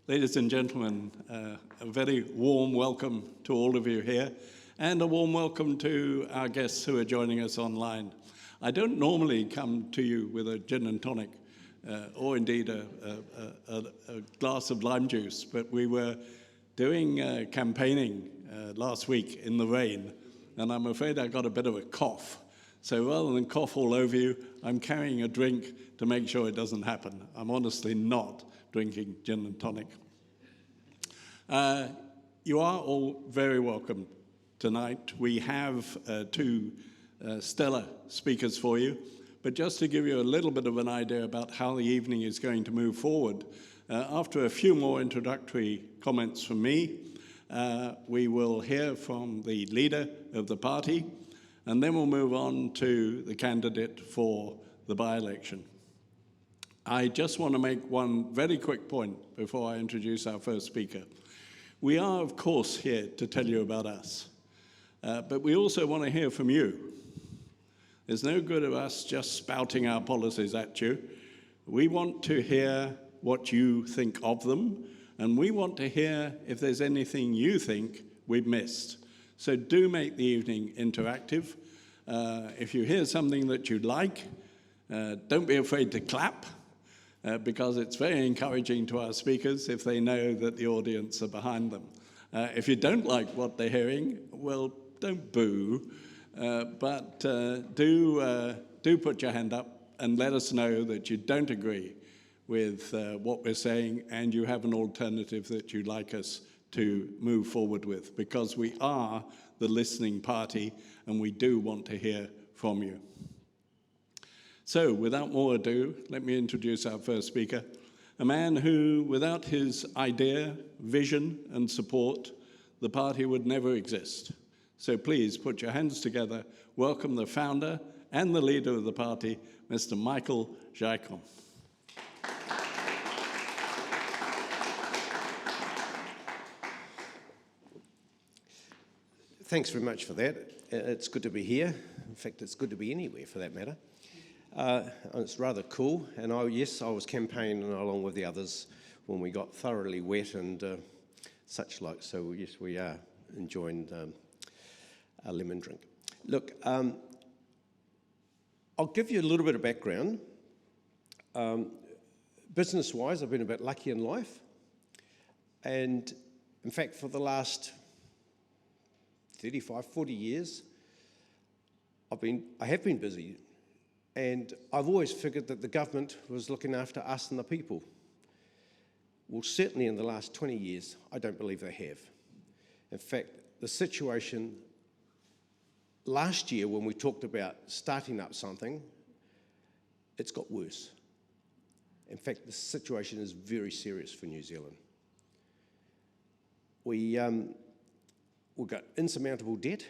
Ladies and gentlemen, a very warm welcome to all of you here, and a warm welcome to our guests who are joining us online. I don't normally come to you with a gin and tonic, or indeed a glass of lime juice, but we were doing campaigning last week in the rain, and I'm afraid I got a bit of a cough. So rather than cough all over you, I'm carrying a drink to make sure it doesn't happen. I'm honestly not drinking gin and tonic. You are all very welcome tonight. We have two stellar speakers for you, but just to give you a little bit of an idea about how the evening is going to move forward, after a few more introductory comments from me, we will hear from the leader of the party, and then we'll move on to the candidate for the by-election. I just want to make one very quick point before I introduce our first speaker. We are, of course, here to tell you about us, but we also want to hear from you. There's no good of us just spouting our policies at you. We want to hear what you think of them, and we want to hear if there's anything you think we've missed. So do make the evening interactive. If you hear something that you like, don't be afraid to clap, because it's very encouraging to our speakers if they know that the audience are behind them. If you don't like what they're hearing, well, don't boo, but do put your hand up and let us know that you don't agree with what we're saying and you have an alternative that you'd like us to move forward with, because we are the listening party and we do want to hear from you. So, without more ado, let me introduce our first speaker, a man who, without his idea, vision, and support, the party would never exist. So please put your hands together, welcome the founder and the leader of the party, Mr. Michael Jacomb. Thanks very much for that. It's good to be here. In fact, it's good to be anywhere for that matter. It's rather cool, and I was campaigning along with the others when we got thoroughly wet and such like, so yes, we are enjoying a lemon drink. Look, I'll give you a little bit of background. Business-wise, I've been a bit lucky in life, and in fact, for the last 35, 40 years, I have been busy. And I've always figured that the government was looking after us and the people. Well, certainly in the last 20 years, I don't believe they have. In fact, the situation last year when we talked about starting up something, it's got worse. In fact, the situation is very serious for New Zealand. We've got insurmountable debt,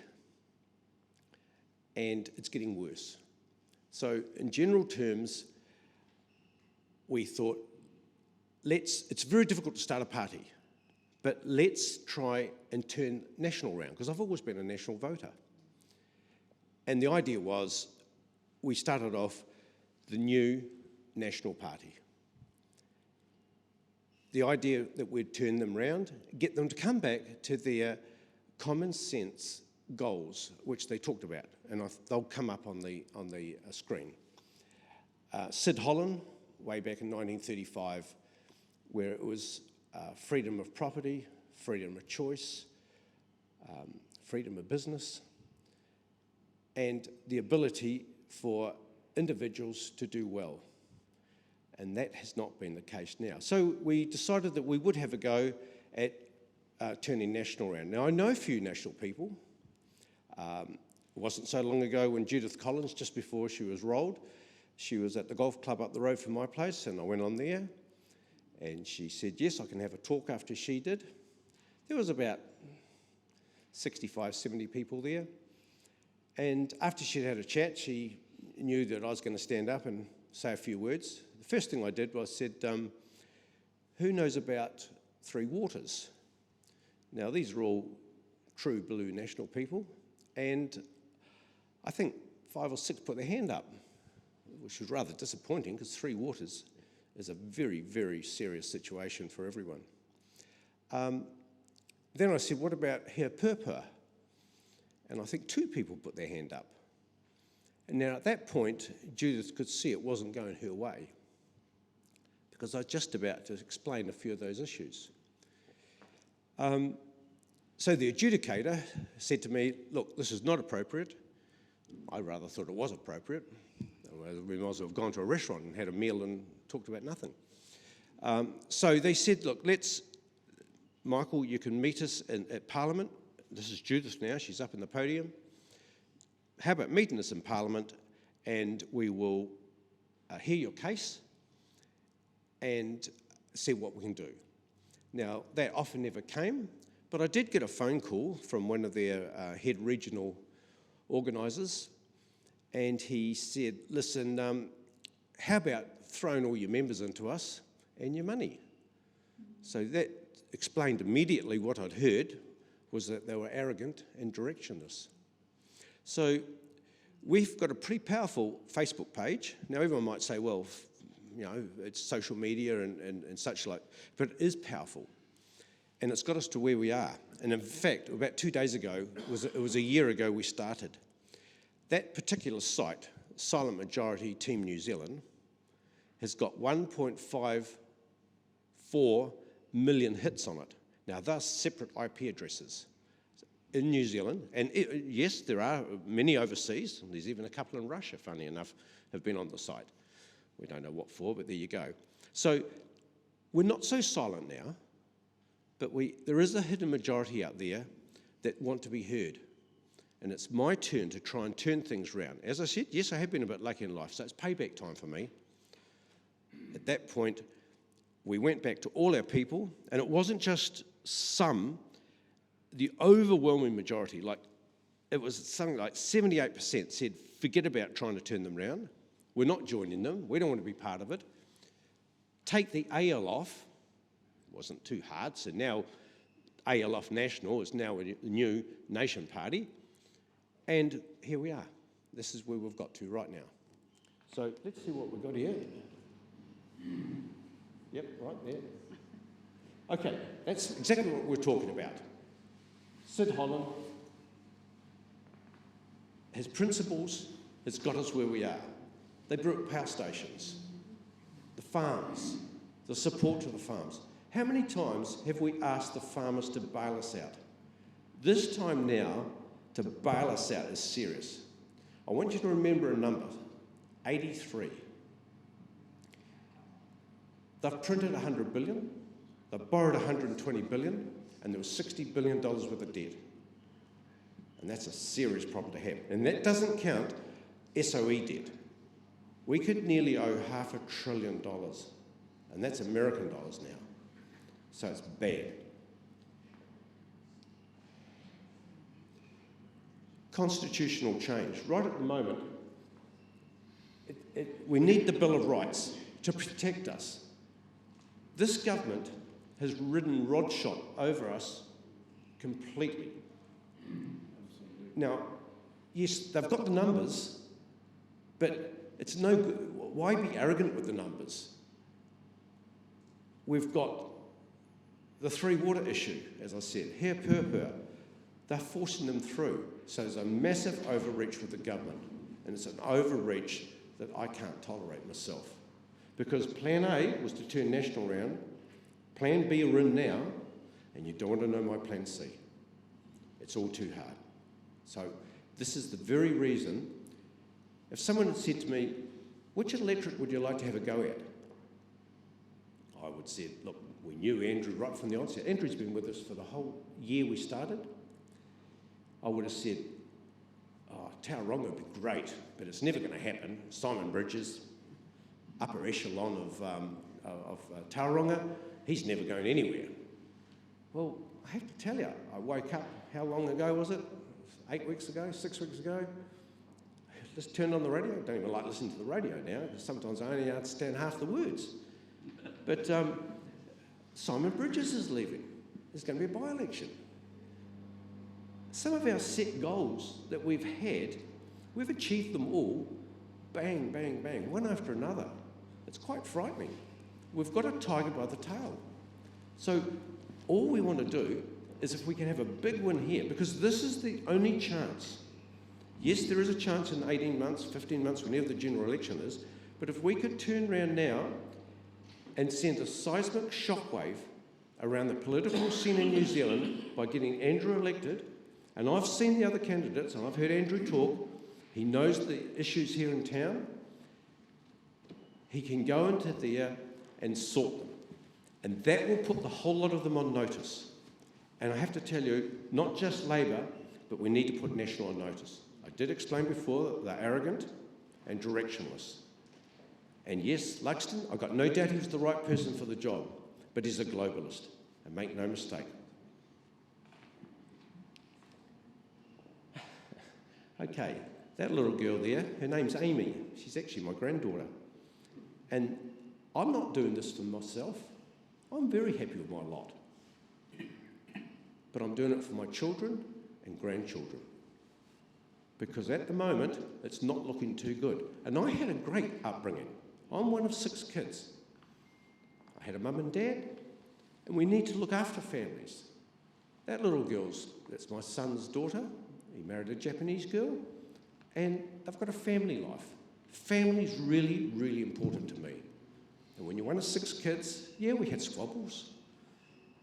and it's getting worse. So in general terms, we thought, it's very difficult to start a party, but let's try and turn national around, because I've always been a national voter. And the idea was, we started off the new national party. The idea that we'd turn them around, get them to come back to their common sense goals, which they talked about, and they'll come up on the screen. Sid Holland, way back in 1935, where it was freedom of property, freedom of choice, freedom of business, and the ability for individuals to do well. And that has not been the case now. So we decided that we would have a go at turning national around. Now, I know a few national people. It wasn't so long ago when Judith Collins, just before she was rolled, she was at the golf club up the road from my place, and I went on there, and she said, yes, I can have a talk after she did. There was about 65, 70 people there, and after she'd had a chat, she knew that I was going to stand up and say a few words. The first thing I did was said, who knows about Three Waters? Now, these are all true blue national people, and I think 5 or 6 put their hand up, which was rather disappointing because Three Waters is a very, very serious situation for everyone. Then I said, what about Hea Purpura? And I think 2 people put their hand up. And now at that point, Judith could see it wasn't going her way, because I was just about to explain a few of those issues. So the adjudicator said to me, look, this is not appropriate. I rather thought it was appropriate. We might as well have gone to a restaurant and had a meal and talked about nothing. So they said, look, Michael, you can meet us at Parliament. This is Judith now, she's up in the podium. How about meeting us in Parliament, and we will hear your case and see what we can do. Now, that offer never came, but I did get a phone call from one of their head regional organisers, and he said, listen, how about throwing all your members into us and your money? So that explained immediately what I'd heard was that they were arrogant and directionless. So we've got a pretty powerful Facebook page. Now, everyone might say, well, it's social media and such like, but it is powerful. And it's got us to where we are. And in fact, about 2 days ago, it was a year ago we started. That particular site, Silent Majority Team New Zealand, has got 1.54 million hits on it. Now, they're separate IP addresses in New Zealand. And yes, there are many overseas. There's even a couple in Russia, funny enough, have been on the site. We don't know what for, but there you go. So we're not so silent now, but there is a hidden majority out there that want to be heard. And it's my turn to try and turn things around. As I said, yes, I have been a bit lucky in life, so it's payback time for me. At that point, we went back to all our people, and it wasn't just some, the overwhelming majority, it was something like 78% said, forget about trying to turn them around. We're not joining them. We don't want to be part of it. Take the AL off. It wasn't too hard. So now AL off National is now a new nation party. And here we are. This is where we've got to right now. So let's see what we've got here. Yep, right there. Okay, that's exactly what we're talking about. Sid Holland, his principles has got us where we are. They built power stations, the farms, the support to the farms. How many times have we asked the farmers to bail us out? This time now, to bail us out is serious. I want you to remember a number, 83. They've printed 100 billion, they've borrowed 120 billion, and there was $60 billion worth of debt. And that's a serious problem to have. And that doesn't count SOE debt. We could nearly owe $500 billion, and that's American dollars now. So it's bad. Constitutional change. Right at the moment, we need the Bill of Rights to protect us. This government has ridden rodshot over us completely. Now, yes, they've got the numbers, but it's no good. Why be arrogant with the numbers? We've got the Three Water issue, as I said, Hea Purpura. They're forcing them through. So there's a massive overreach with the government, and it's an overreach that I can't tolerate myself. Because Plan A was to turn National around, Plan B are in now, and you don't want to know my Plan C. It's all too hard. So this is the very reason, if someone had said to me, which electorate would you like to have a go at? I would say, look, we knew Andrew right from the onset. Andrew's been with us for the whole year we started. I would have said, Tauranga would be great, but it's never going to happen. Simon Bridges, upper echelon of Tauranga, he's never going anywhere. Well, I have to tell you, I woke up, how long ago was it? 8 weeks ago, 6 weeks ago? Just turned on the radio. I don't even like listening to the radio now, because sometimes I only understand half the words. But Simon Bridges is leaving. There's going to be a by-election. Some of our set goals that we've had, we've achieved them all, bang, bang, bang, one after another. It's quite frightening. We've got a tiger by the tail. So all we want to do is if we can have a big win here, because this is the only chance. Yes, there is a chance in 18 months, 15 months, whenever the general election is, but if we could turn around now and send a seismic shockwave around the political scene in New Zealand by getting Andrew elected, and I've seen the other candidates, and I've heard Andrew talk, he knows the issues here in town, he can go into there and sort them. And that will put the whole lot of them on notice. And I have to tell you, not just Labour, but we need to put National on notice. I did explain before that they're arrogant and directionless. And yes, Luxton, I've got no doubt he was the right person for the job, but he's a globalist, and make no mistake. Okay, that little girl there, her name's Amy. She's actually my granddaughter. And I'm not doing this for myself. I'm very happy with my lot. But I'm doing it for my children and grandchildren. Because at the moment, it's not looking too good. And I had a great upbringing. I'm one of 6 kids. I had a mum and dad, and we need to look after families. That little girl's, that's my son's daughter. He married a Japanese girl, and they've got a family life. Family's really, really important to me. And when you're one of 6 kids, yeah, we had squabbles,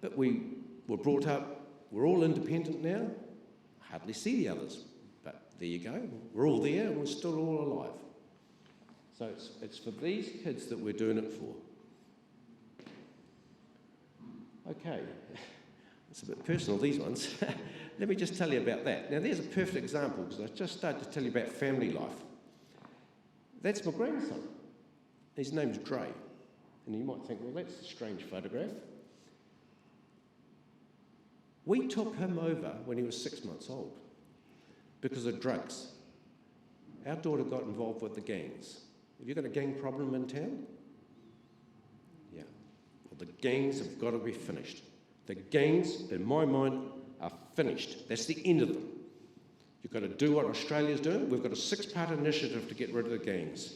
but we were brought up, we're all independent now. I hardly see the others, but there you go. We're all there and we're still all alive. So it's for these kids that we're doing it for. Okay, it's a bit personal, these ones. Let me just tell you about that. Now, there's a perfect example, because I just started to tell you about family life. That's my grandson. His name's Dre. And you might think, well, that's a strange photograph. We took him over when he was 6 months old because of drugs. Our daughter got involved with the gangs. Have you got a gang problem in town? Yeah. Well, the gangs have got to be finished. The gangs, in my mind, are finished. That's the end of them. You've got to do what Australia's doing. We've got a 6-part initiative to get rid of the gangs.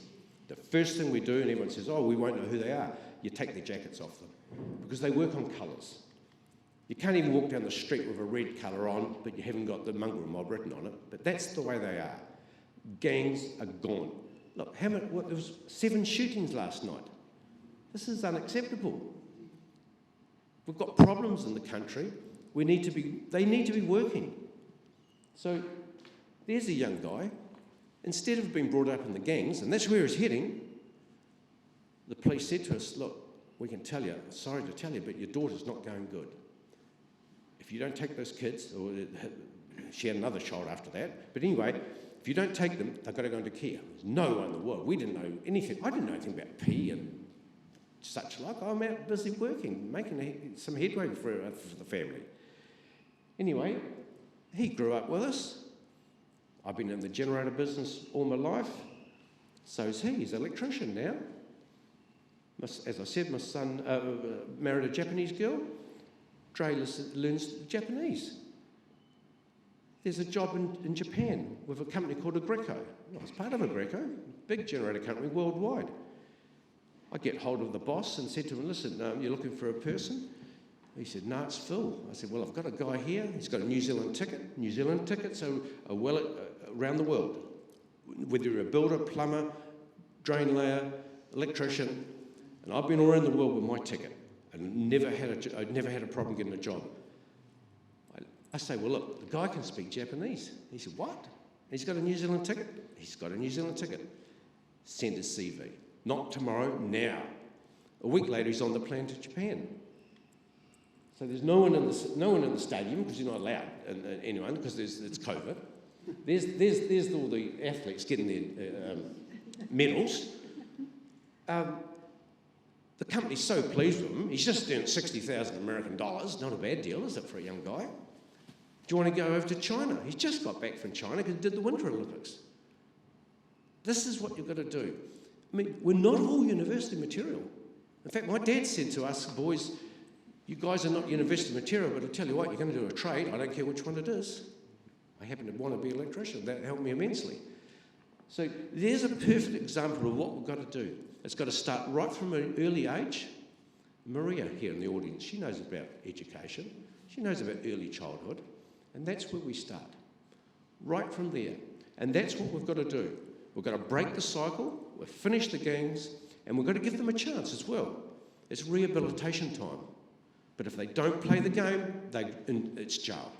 The first thing we do, and everyone says, oh, we won't know who they are, you take their jackets off them, because they work on colours. You can't even walk down the street with a red colour on, but you haven't got the mongrel mob written on it. But that's the way they are. Gangs are gone. Look, there was 7 shootings last night. This is unacceptable. We've got problems in the country. They need to be working. So there's a young guy. Instead of being brought up in the gangs, and that's where he's heading, the police said to us, look, we can tell you, sorry to tell you, but your daughter's not going good. If you don't take those kids, or she had another child after that, but anyway, if you don't take them, they've got to go into care. There's no one in the world. We didn't know anything. I didn't know anything about P and such like. I'm out busy working, making some headway for the family. Anyway, he grew up with us. I've been in the generator business all my life. So's he. He's an electrician now. As I said, my son married a Japanese girl. Dre learns Japanese. There's a job in Japan with a company called Agreco. I was part of Agreco, big generator company worldwide. I get hold of the boss and said to him, listen, you're looking for a person? He said, no, it's Phil. I said, well, I've got a guy here. He's got a New Zealand ticket. New Zealand tickets are well around the world. Whether you're a builder, plumber, drain layer, electrician, and I've been all around the world with my ticket and I'd never had a problem getting a job. I say, well, look, the guy can speak Japanese. He said, what? He's got a New Zealand ticket? He's got a New Zealand ticket. Send his CV. Not tomorrow, now. A week later, he's on the plane to Japan. So there's no one in the stadium, because you're not allowed anyone, because it's COVID. There's all the athletes getting their medals. The company's so pleased with him. He's just earned $60,000 American dollars. Not a bad deal, is it, for a young guy? Do you want to go over to China? He's just got back from China because he did the Winter Olympics. This is what you've got to do. I mean, we're not all university material. In fact, my dad said to us boys, you guys are not university material, but I'll tell you what, you're going to do a trade. I don't care which one it is. I happen to want to be an electrician. That helped me immensely. So there's a perfect example of what we've got to do. It's got to start right from an early age. Maria here in the audience, she knows about education. She knows about early childhood. And that's where we start. Right from there. And that's what we've got to do. We've got to break the cycle, we've finished the gangs, and we've got to give them a chance as well. It's rehabilitation time. But if they don't play the game, it's jail.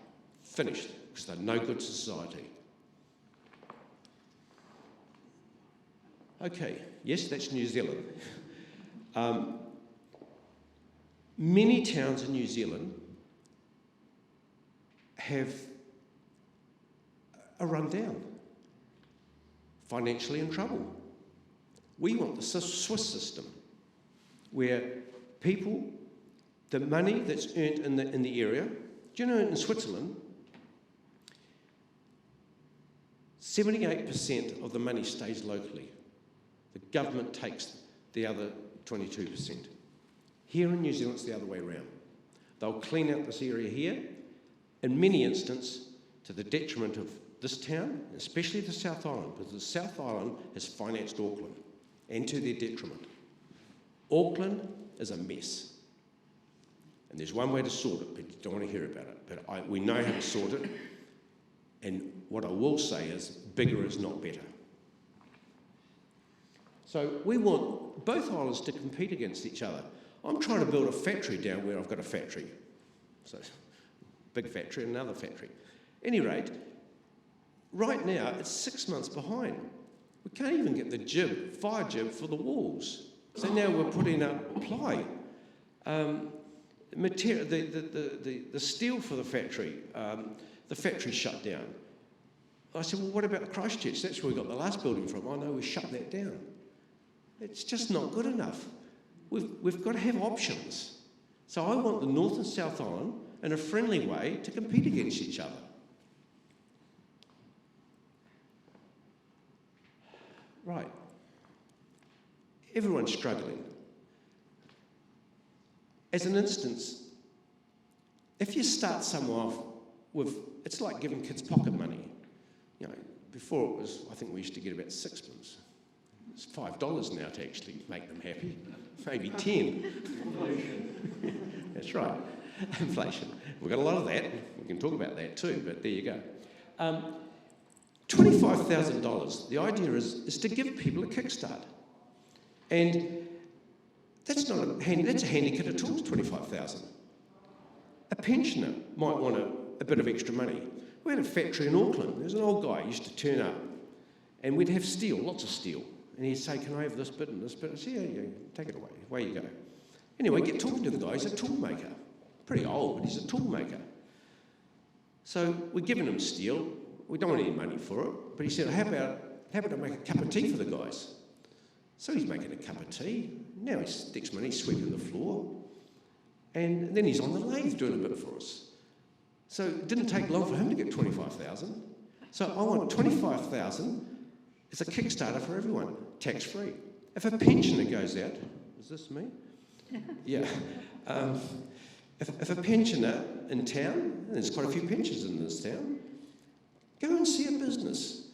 Finished, because they're no good to society. Okay, yes, that's New Zealand. Many towns in New Zealand are run down, financially in trouble. We want the Swiss system, where people, the money that's earned in the area, do you know in Switzerland, 78% of the money stays locally. The government takes the other 22%. Here in New Zealand, it's the other way around. They'll clean out this area here, in many instances, to the detriment of this town, especially the South Island, because the South Island has financed Auckland, and to their detriment. Auckland is a mess. And there's one way to sort it, but you don't want to hear about it. But we know how to sort it, and what I will say is, bigger is not better. So we want both islands to compete against each other. I'm trying to build a factory down where I've got a factory. So, big factory, another factory. At any rate, right now, it's 6 months behind. We can't even get the fire jib for the walls. So now we're putting up ply. The steel for the factory shut down. I said, well, what about Christchurch? That's where we got the last building from. Oh no, we shut that down. It's just not good enough. We've got to have options. So I want the North and South Island, in a friendly way, to compete against each other. Right. Everyone's struggling. As an instance, if you start someone off with, it's like giving kids pocket money. You know, before it was, I think we used to get about sixpence. It's $5 now to actually make them happy. Maybe 10. That's right. Inflation. We've got a lot of that. We can talk about that too, but there you go. $25,000. The idea is to give people a kickstart. And that's not a handicap at all, $25,000. A pensioner might want a bit of extra money. We had a factory in Auckland. There's an old guy who used to turn up, and we'd have steel, lots of steel. And he'd say, can I have this bit and this bit? I said, yeah, take it away. Away you go. Anyway, get talking to the guy. He's a tool maker. Pretty old, but he's a tool maker. So we're giving him steel. We don't want any money for it. But he said, how about I make a cup of tea for the guys? So he's making a cup of tea. Now next minute he's sweeping the floor. And then he's on the lathe doing a bit for us. So it didn't take long for him to get 25,000. So I want 25,000 as a Kickstarter for everyone, tax-free. If a pensioner goes out, is this me? Yeah. If a pensioner in town, and there's quite a few pensioners in this town, go and see a business.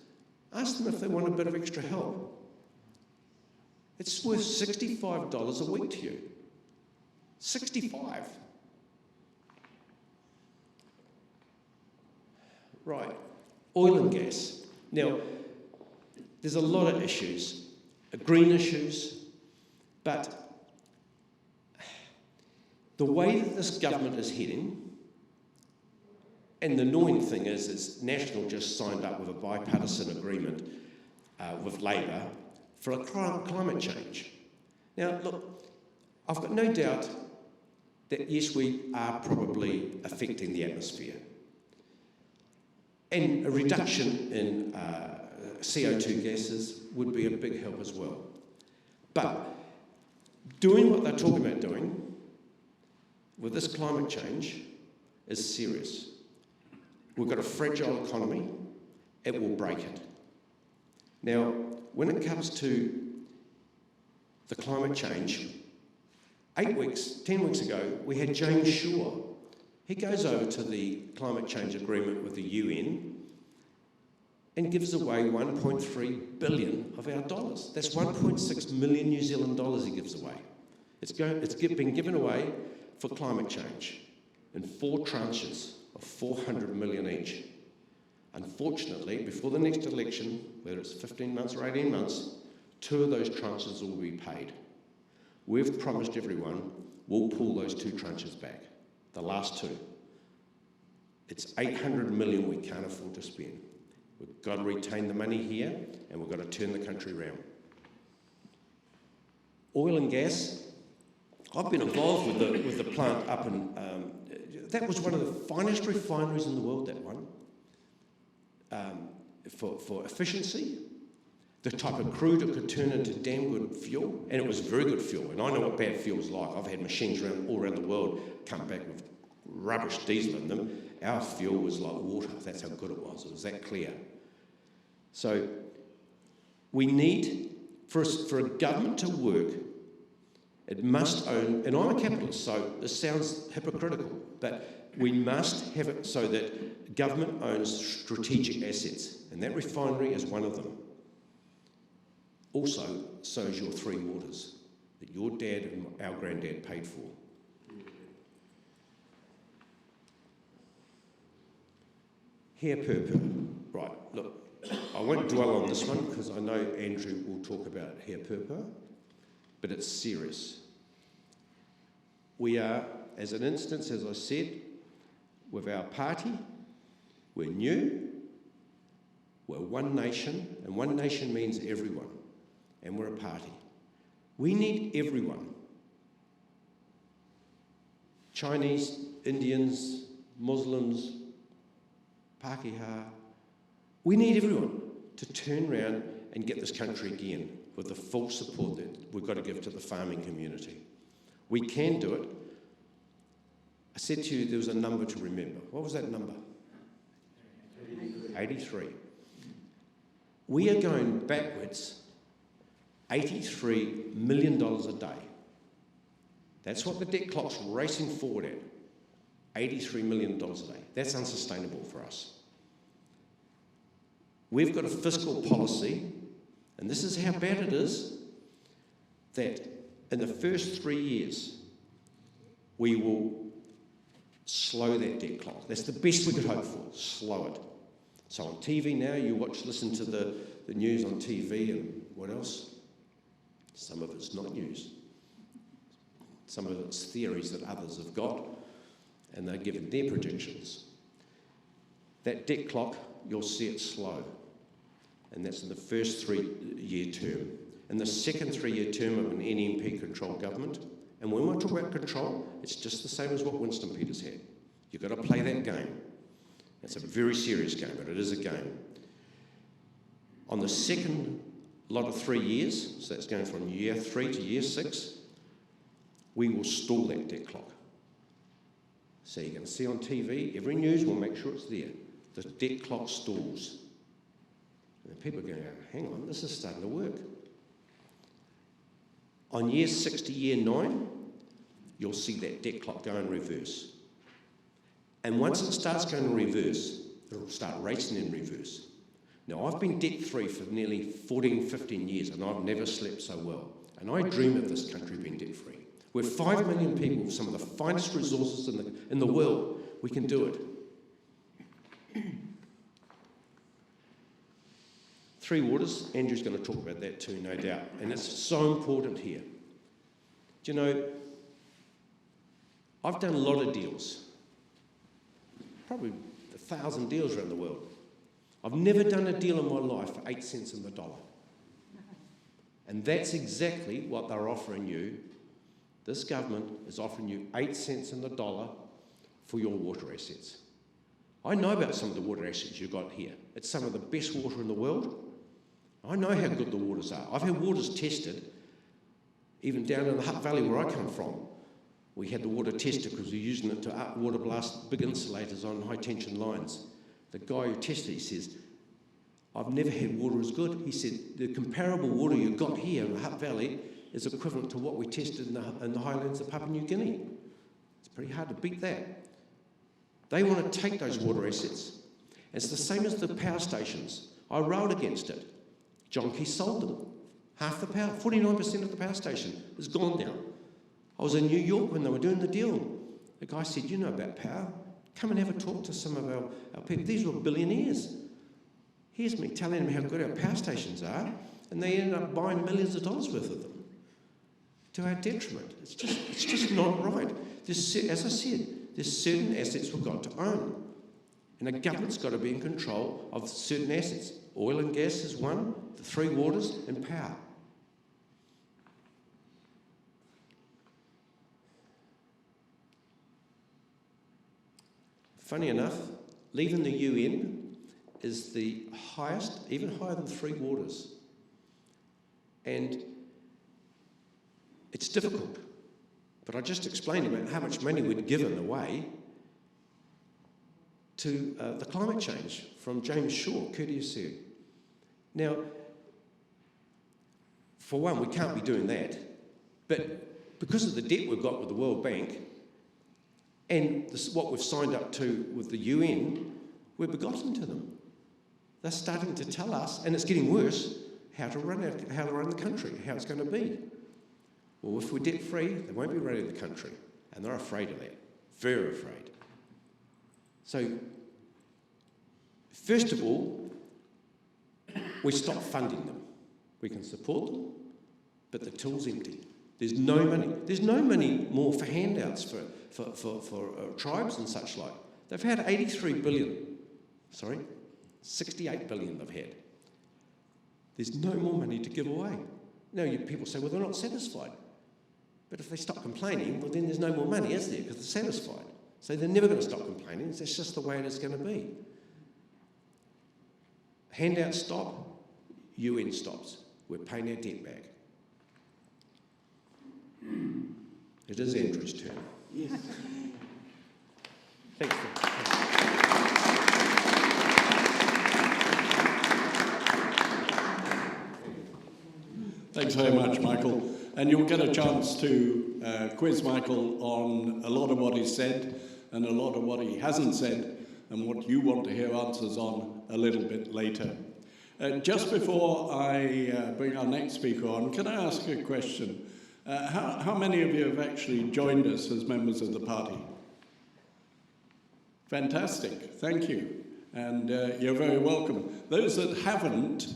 Ask them if they want a bit of extra help. It's worth $65 a week to you. 65. Right, oil and gas. Now, there's a lot of issues, green issues, but the way that this government is heading, and the annoying thing is National just signed up with a bipartisan agreement with Labor for a climate change. Now, look, I've got no doubt that, yes, we are probably affecting the atmosphere. And a reduction in CO2 gases would be a big help as well. But doing what they're talking about doing with this climate change is serious. We've got a fragile economy, it will break it. Now, when it comes to the climate change, 10 weeks ago, we had James Shaw. He goes over to the climate change agreement with the UN and gives away 1.3 billion of our dollars. That's 1.6 million New Zealand dollars he gives away. It's been given away for climate change in 4 tranches of 400 million each. Unfortunately, before the next election, whether it's 15 months or 18 months, 2 of those tranches will be paid. We've promised everyone we'll pull those 2 tranches back, the last 2. It's 800 million we can't afford to spend. We've got to retain the money here, and we've got to turn the country around. Oil and gas, I've been involved with the plant up in, that was one of the finest refineries in the world, that one. For efficiency, the type of crude it could turn into damn good fuel, and it was very good fuel, and I know what bad fuel's like. I've had machines all around the world come back with rubbish diesel in them. Our fuel was like water. That's how good it was. It was that clear. So we need, for a government to work, it must own, and I'm a capitalist, so this sounds hypocritical, but we must have it so that government owns strategic assets, and that refinery is one of them. Also, so is your 3 waters that your dad and our granddad paid for. Hair purpur. Right, look, I won't dwell on this one because I know Andrew will talk about hair purpur, but it's serious. We are, as an instance, as I said, with our party, we're new, we're one nation, and one nation means everyone, and we're a party. We need everyone. Chinese, Indians, Muslims, Pākehā, we need everyone to turn around and get this country again with the full support that we've got to give to the farming community. We can do it. I said to you there was a number to remember. What was that number? 83. We are going backwards $83 million a day. That's what the debt clock's racing forward at. $83 million a day. That's unsustainable for us. We've got a fiscal policy, and this is how bad it is, that in the first 3 years, we will slow that debt clock. That's the best we could hope for, slow it. So on TV now, you listen to the news on TV and what else? Some of it's not news. Some of it's theories that others have got, and they're given their predictions. That debt clock, you'll see it slow, and that's in the first 3-year term. In the second 3-year term of an NNP-controlled government, and when we talk about control, it's just the same as what Winston Peters had. You've got to play that game. It's a very serious game, but it is a game. On the second lot of 3 years, so that's going from year 3 to year 6, we will stall that debt clock. So you're going to see on TV, every news will make sure it's there. The debt clock stalls. And people are going, hang on, this is starting to work. On year 6 to year 9, you'll see that debt clock go in reverse. And once it starts going in reverse, it'll start racing in reverse. Now, I've been debt-free for nearly 14, 15 years, and I've never slept so well. And I dream of this country being debt-free. We're 5 million people with some of the finest resources in the world. We can do it. 3 waters, Andrew's going to talk about that too, no doubt. And it's so important here. Do you know, I've done a lot of deals. Probably 1,000 deals around the world. I've never done a deal in my life for 8 cents on the dollar. And that's exactly what they're offering you. This government is offering you 8 cents on the dollar for your water assets. I know about some of the water assets you've got here. It's some of the best water in the world. I know how good the waters are. I've had waters tested, even down in the Hutt Valley where I come from. We had the water tested because we were using it to water blast big insulators on high tension lines. The guy who tested it, he says, I've never had water as good. He said, the comparable water you've got here in the Hutt Valley, is equivalent to what we tested in the highlands of Papua New Guinea. It's pretty hard to beat that. They want to take those water assets. It's the same as the power stations. I railed against it. John Key sold them. Half the power, 49% of the power station is gone now. I was in New York when they were doing the deal. The guy said, you know about power. Come and have a talk to some of our people. These were billionaires. Here's me telling them how good our power stations are, and they ended up buying millions of dollars worth of them to our detriment. It's just not right. As I said, there's certain assets we've got to own, and the government's got to be in control of certain assets. Oil and gas is one, the three waters, and power. Funny enough, leaving the UN is the highest, even higher than three waters. And it's difficult. But I just explained about how much money we'd given away to the climate change from James Shaw, courtesy. Now, for one, we can't be doing that. But because of the debt we've got with the World Bank and what we've signed up to with the UN, we've begotten to them. They're starting to tell us, and it's getting worse, how to run the country, how it's going to be. Well, if we're debt-free, they won't be running the country, and they're afraid of that, very afraid. So, first of all, we stop funding them. We can support them, but the till's empty. There's no money. There's no money more for handouts for tribes and such like. They've had 68 billion they've had. There's no more money to give away. Now, people say, well, they're not satisfied. But if they stop complaining, well, then there's no more money, is there? Because they're satisfied. So they're never going to stop complaining. That's just the way it is going to be. Handouts stop, UN stops. We're paying our debt back. It is Andrew's turn. Yes. Thanks. Thanks very much, Michael. And you'll get a chance to quiz Michael on a lot of what he said and a lot of what he hasn't said and what you want to hear answers on a little bit later. Just before I bring our next speaker on, can I ask a question? How many of you have actually joined us as members of the party? Fantastic, thank you. And you're very welcome. Those that haven't,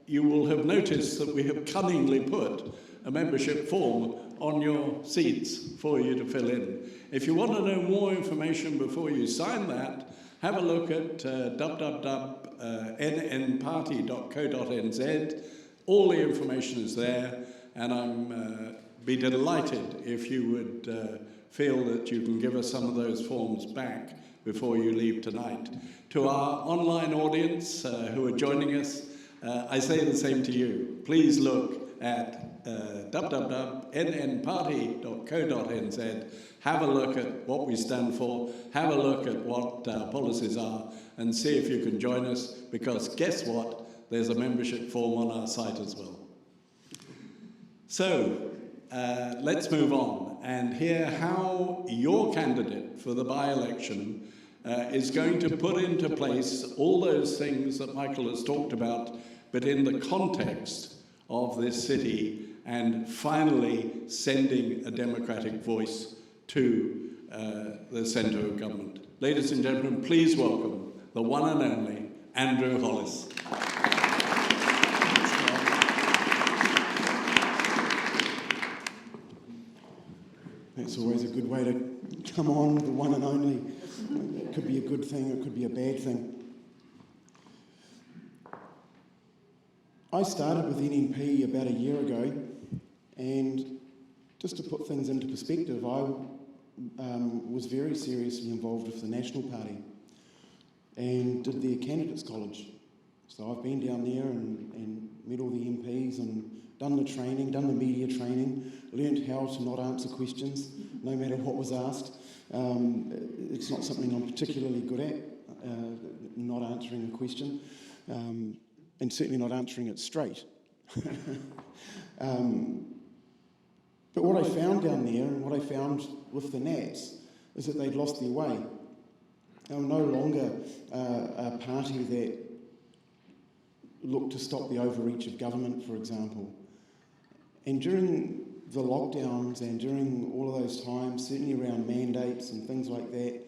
you will have noticed that we have cunningly put a membership form on your seats for you to fill in. If you want to know more information before you sign that, have a look at nnp-NEW.co.nz. All the information is there, and I'm be delighted if you would feel that you can give us some of those forms back before you leave tonight. To our online audience who are joining us, I say the same to you. Please look at www.nnparty.co.nz. Have a look at what we stand for, have a look at what our policies are, and see if you can join us, because guess what? There's a membership form on our site as well. So, let's move on and hear how your candidate for the by-election is going to put into place all those things that Michael has talked about, but in the context of this city, and finally sending a democratic voice to the centre of government. Ladies and gentlemen, please welcome the one and only Andrew Hollis. That's always a good way to come on, the one and only. It could be a good thing, it could be a bad thing. I started with NNP about a year ago, and just to put things into perspective, I was very seriously involved with the National Party and did their candidates college. So I've been down there and met all the MPs and done the training, done the media training, learnt how to not answer questions, no matter what was asked. It's not something I'm particularly good at, not answering a question, and certainly not answering it straight. But what I found down there, and what I found with the Nats, is that they'd lost their way. They were no longer a party that looked to stop the overreach of government, for example. And during the lockdowns and during all of those times, certainly around mandates and things like that,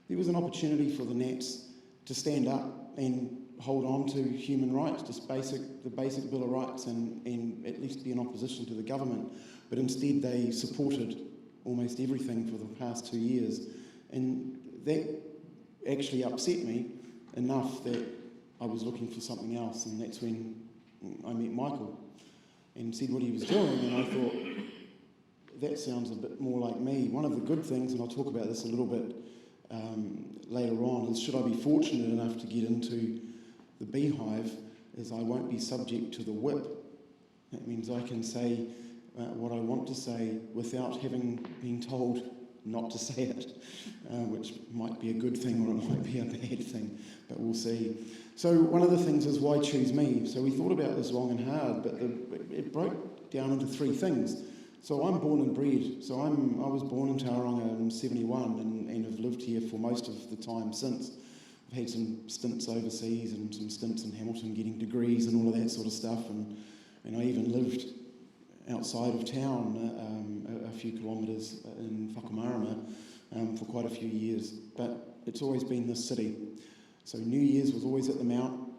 there was an opportunity for the Nats to stand up and hold on to human rights, just the basic Bill of Rights, and at least be in opposition to the government. But instead they supported almost everything for the past 2 years. And that actually upset me enough that I was looking for something else, and that's when I met Michael and said what he was doing, and I thought, that sounds a bit more like me. One of the good things, and I'll talk about this a little bit later on, is should I be fortunate enough to get into the beehive, is I won't be subject to the whip. That means I can say what I want to say without having been told not to say it, which might be a good thing or it might be a bad thing, but we'll see. So one of the things is, why choose me? So we thought about this long and hard, but it broke down into 3 things. So I'm born and bred. So I was born in Tauranga in 71 and have lived here for most of the time since. I've had some stints overseas and some stints in Hamilton getting degrees and all of that sort of stuff, and I even lived outside of town a few kilometres in Whakamarama for quite a few years. But it's always been this city. So New Year's was always at the Mount.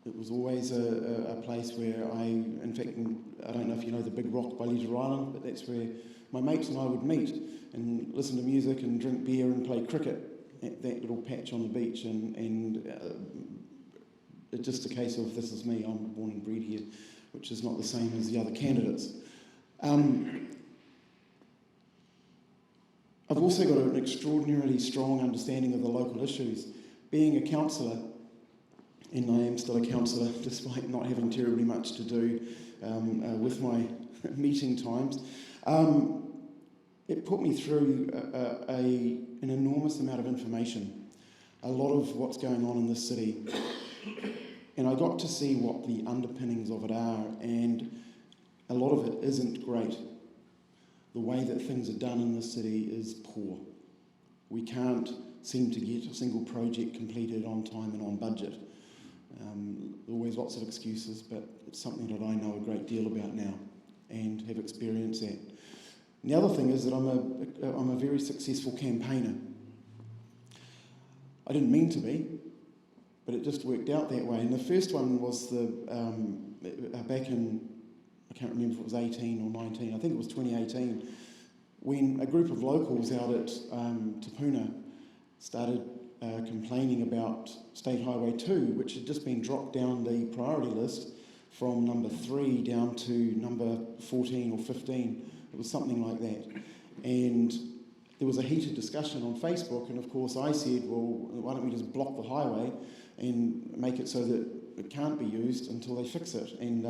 It was always a place where in fact, I don't know if you know the Big Rock by Leisure Island, but that's where my mates and I would meet and listen to music and drink beer and play cricket at that little patch on the beach. And it's just a case of, this is me, I'm born and bred here, which is not the same as the other candidates. I've also got an extraordinarily strong understanding of the local issues. Being a councillor, and I am still a councillor despite not having terribly much to do with my meeting times, it put me through an enormous amount of information, a lot of what's going on in this city, and I got to see what the underpinnings of it are, and a lot of it isn't great. The way that things are done in this city is poor. We can't seem to get a single project completed on time and on budget. Always lots of excuses, but it's something that I know a great deal about now and have experienced that. And the other thing is that I'm a very successful campaigner. I didn't mean to be, but it just worked out that way. And the first one was back in, I can't remember if it was 18 or 19, I think it was 2018, when a group of locals out at Te Puna started complaining about State Highway 2, which had just been dropped down the priority list from number 3 down to number 14 or 15. It was something like that. And there was a heated discussion on Facebook, and of course I said, well, why don't we just block the highway and make it so that it can't be used until they fix it. And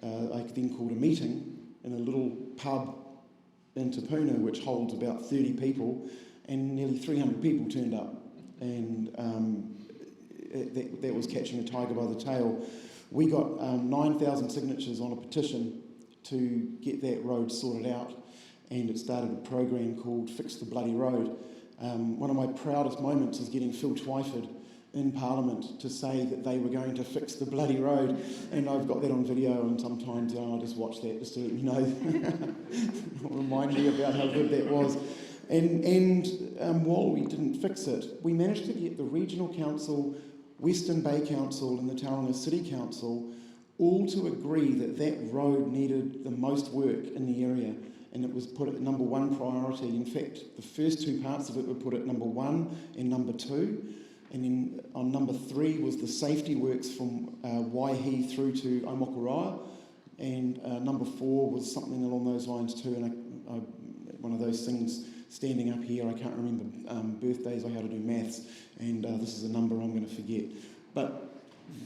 I then called a meeting in a little pub in Te Puna, which holds about 30 people, and nearly 300 people turned up. And that was catching a tiger by the tail. We got 9,000 signatures on a petition to get that road sorted out, and it started a program called Fix the Bloody Road. One of my proudest moments is getting Phil Twyford in Parliament to say that they were going to fix the bloody road, and I've got that on video, and sometimes I'll just watch that just to let you know, remind me about how good that was. And while we didn't fix it, we managed to get the Regional Council, Western Bay Council and the Tauranga City Council all to agree that that road needed the most work in the area, and it was put at number 1 priority. In fact, the first 2 parts of it were put at number 1 and number 2, and then on number 3 was the safety works from Waihi through to Aomokuroa, and number 4 was something along those lines too, and one of those things standing up here, I can't remember birthdays, I had to do maths, and this is a number I'm going to forget. But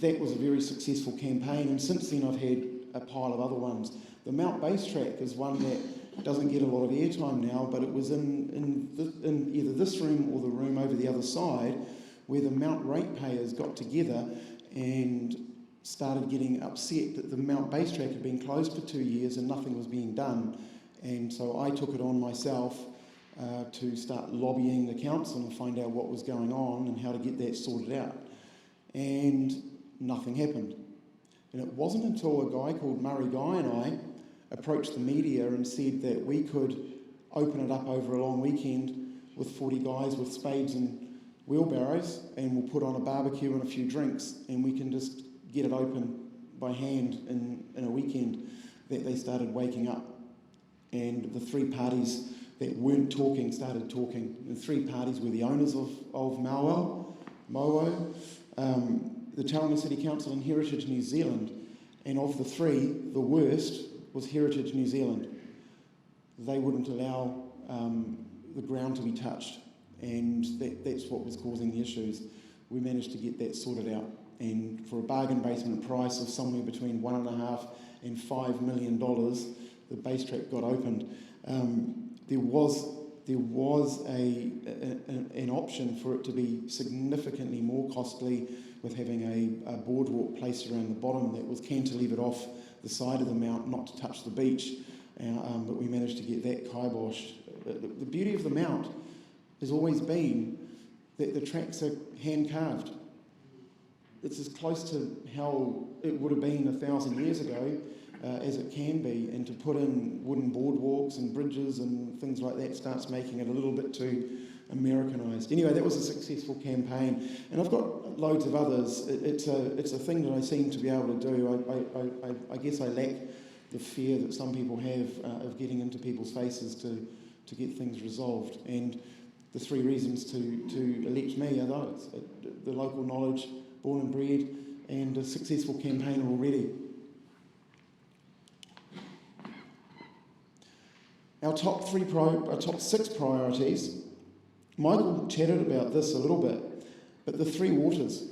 that was a very successful campaign, and since then I've had a pile of other ones. The Mount Base Track is one that doesn't get a lot of airtime now, but it was in either this room or the room over the other side, where the Mount ratepayers got together and started getting upset that the Mount Base Track had been closed for 2 years and nothing was being done. And so I took it on myself to start lobbying the council and find out what was going on and how to get that sorted out. And nothing happened. And it wasn't until a guy called Murray Guy and I approached the media and said that we could open it up over a long weekend with 40 guys with spades and wheelbarrows, and we'll put on a barbecue and a few drinks, and we can just get it open by hand in a weekend, that they started waking up. And the three parties that weren't talking started talking. The three parties were the owners of Mowo, the Tauranga City Council and Heritage New Zealand. And of the three, the worst was Heritage New Zealand. They wouldn't allow the ground to be touched, and that's what was causing the issues. We managed to get that sorted out, and for a bargain basement price of somewhere between $1.5 and $5 million, the base track got opened. There was an option for it to be significantly more costly, with having a boardwalk placed around the bottom that was cantilevered off the side of the mount, not to touch the beach, but we managed to get that kiboshed. The beauty of the mount has always been that the tracks are hand-carved. It's as close to how it would have been 1,000 years ago as it can be, and to put in wooden boardwalks and bridges and things like that starts making it a little bit too Americanised. Anyway, that was a successful campaign, and I've got loads of others. It's a thing that I seem to be able to do. I guess I lack the fear that some people have of getting into people's faces to get things resolved. And the three reasons to elect me are those: the local knowledge, born and bred, and a successful campaigner already. Our top six priorities. Michael chatted about this a little bit, but the three waters.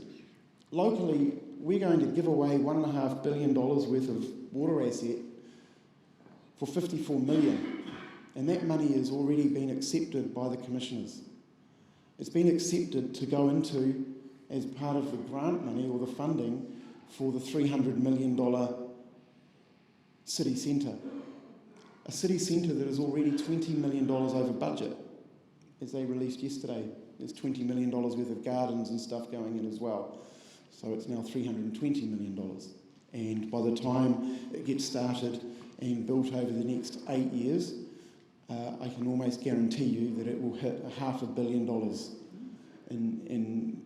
Locally, we're going to give away $1.5 billion worth of water asset for $54 million, and that money has already been accepted by the commissioners. It's been accepted to go into as part of the grant money or the funding for the $300 million city centre. A city centre that is already $20 million over budget, as they released yesterday. There's $20 million worth of gardens and stuff going in as well. So it's now $320 million. And by the time it gets started and built over the next 8 years, I can almost guarantee you that it will hit $500 million. And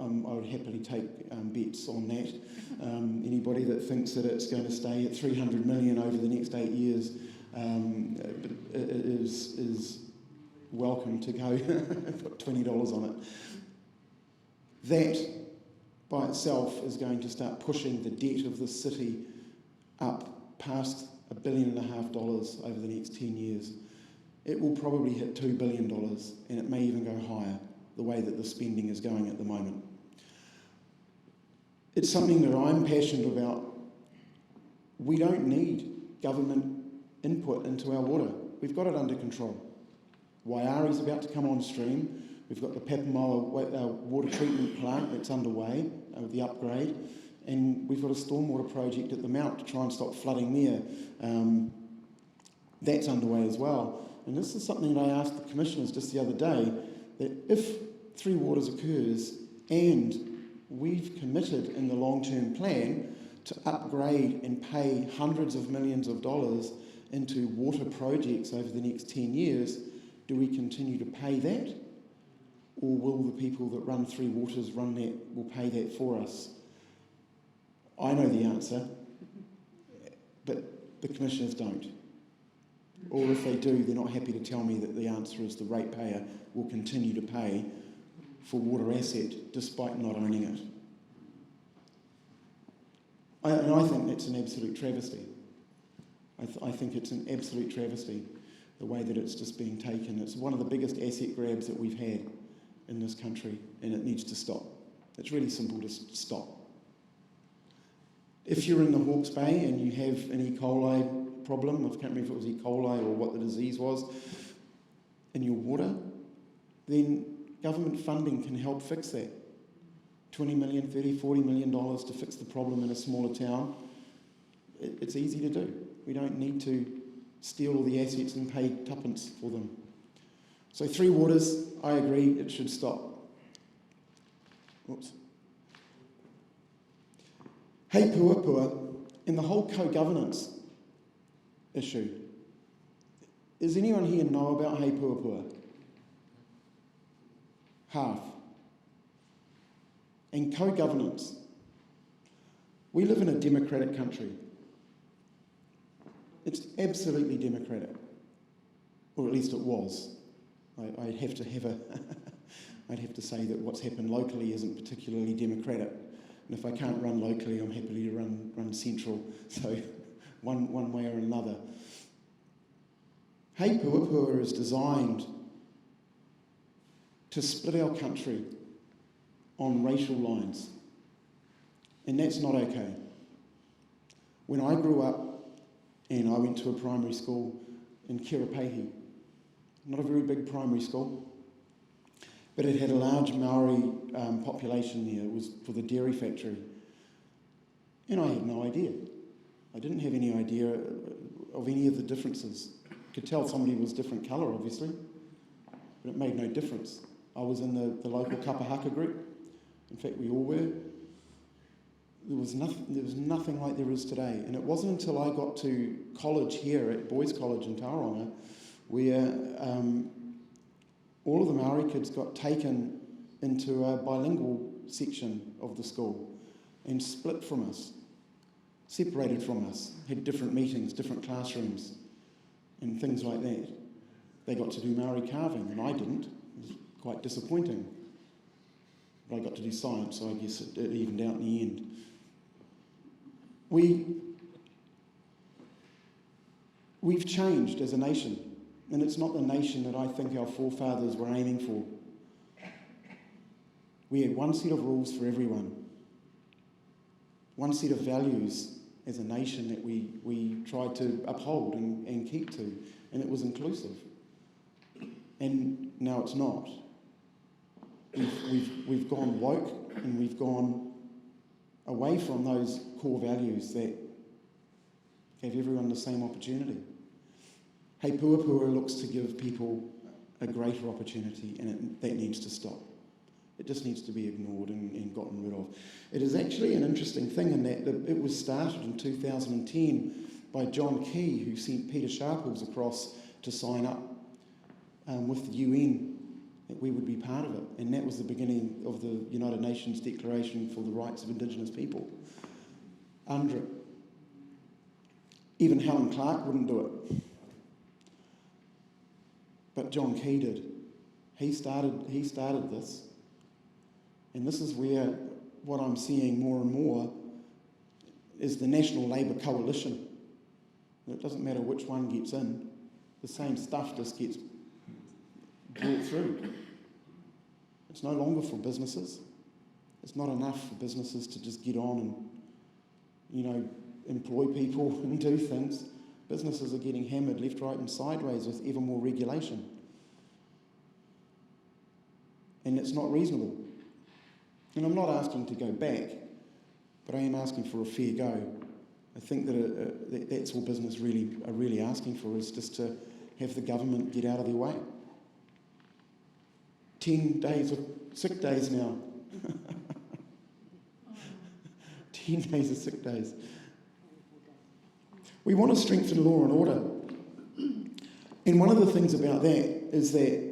I would happily take bets on that. Anybody that thinks that it's going to stay at $300 million over the next 8 years is welcome to go put $20 on it. That by itself is going to start pushing the debt of the city up past $1.5 billion over the next 10 years. It will probably hit $2 billion, and it may even go higher, the way that the spending is going at the moment. It's something that I'm passionate about. We don't need government input into our water. We've got it under control. Waiari's about to come on stream. We've got the Papamoa water treatment plant that's underway with the upgrade, and we've got a stormwater project at the Mount to try and stop flooding there. That's underway as well. And this is something that I asked the commissioners just the other day, that if Three Waters occurs and we've committed in the long-term plan to upgrade and pay hundreds of millions of dollars into water projects over the next 10 years, do we continue to pay that? Or will the people that run Three Waters will pay that for us? I know the answer, but the commissioners don't. Or if they do, they're not happy to tell me that the answer is the ratepayer will continue to pay for water asset despite not owning it. And I think that's an absolute travesty. I think it's an absolute travesty, the way that it's just being taken. It's one of the biggest asset grabs that we've had in this country, and it needs to stop. It's really simple to stop. If you're in the Hawke's Bay and you have an E. coli problem, I can't remember if it was E. coli or what the disease was, in your water, then government funding can help fix that. $20 million, $30, $40 million to fix the problem in a smaller town, it's easy to do. We don't need to steal all the assets and pay tuppence for them. So Three Waters, I agree, it should stop. Whoops. Hei Puapua, in the whole co-governance issue, does anyone here know about Hei Puapua? Half. And co-governance. We live in a democratic country. It's absolutely democratic, or at least it was. I'd have to say that what's happened locally isn't particularly democratic. And if I can't run locally, I'm happy to run central. So one way or another. Hei Puapua is designed to split our country on racial lines. And that's not okay. When I grew up and I went to a primary school in Kirapehi, not a very big primary school, but it had a large Maori population there. It was for the dairy factory. And I had no idea. I didn't have any idea of any of the differences. Could tell somebody was different colour, obviously, but it made no difference. I was in the local kapahaka group. In fact, we all were. There was nothing like there is today. And it wasn't until I got to college here at Boys College in Tauranga where all of the Maori kids got taken into a bilingual section of the school and split from us, separated from us, had different meetings, different classrooms, and things like that. They got to do Maori carving, and I didn't. It was quite disappointing. But I got to do science, so I guess it evened out in the end. We've changed as a nation, and it's not the nation that I think our forefathers were aiming for. We had one set of rules for everyone, one set of values as a nation that we tried to uphold and keep to, and it was inclusive. And now it's not. We've gone woke, and we've gone away from those core values that gave everyone the same opportunity. Hei Puapua looks to give people a greater opportunity, and that needs to stop. It just needs to be ignored and gotten rid of. It is actually an interesting thing in that it was started in 2010 by John Key, who sent Peter Sharples across to sign up with the UN that we would be part of it. And that was the beginning of the United Nations Declaration for the Rights of Indigenous People. Under it. Even Helen Clark wouldn't do it. But John Key did. He started this. And this is where what I'm seeing more and more is the National Labour Coalition. It doesn't matter which one gets in. The same stuff just gets brought through. It's no longer for businesses. It's not enough for businesses to just get on and, employ people and do things. Businesses are getting hammered left, right and sideways with ever more regulation. And it's not reasonable. And I'm not asking to go back, but I am asking for a fair go. I think that that's all business are really asking for, is just to have the government get out of their way. 10 days of sick days now. 10 days of sick days. We want to strengthen law and order. And one of the things about that is that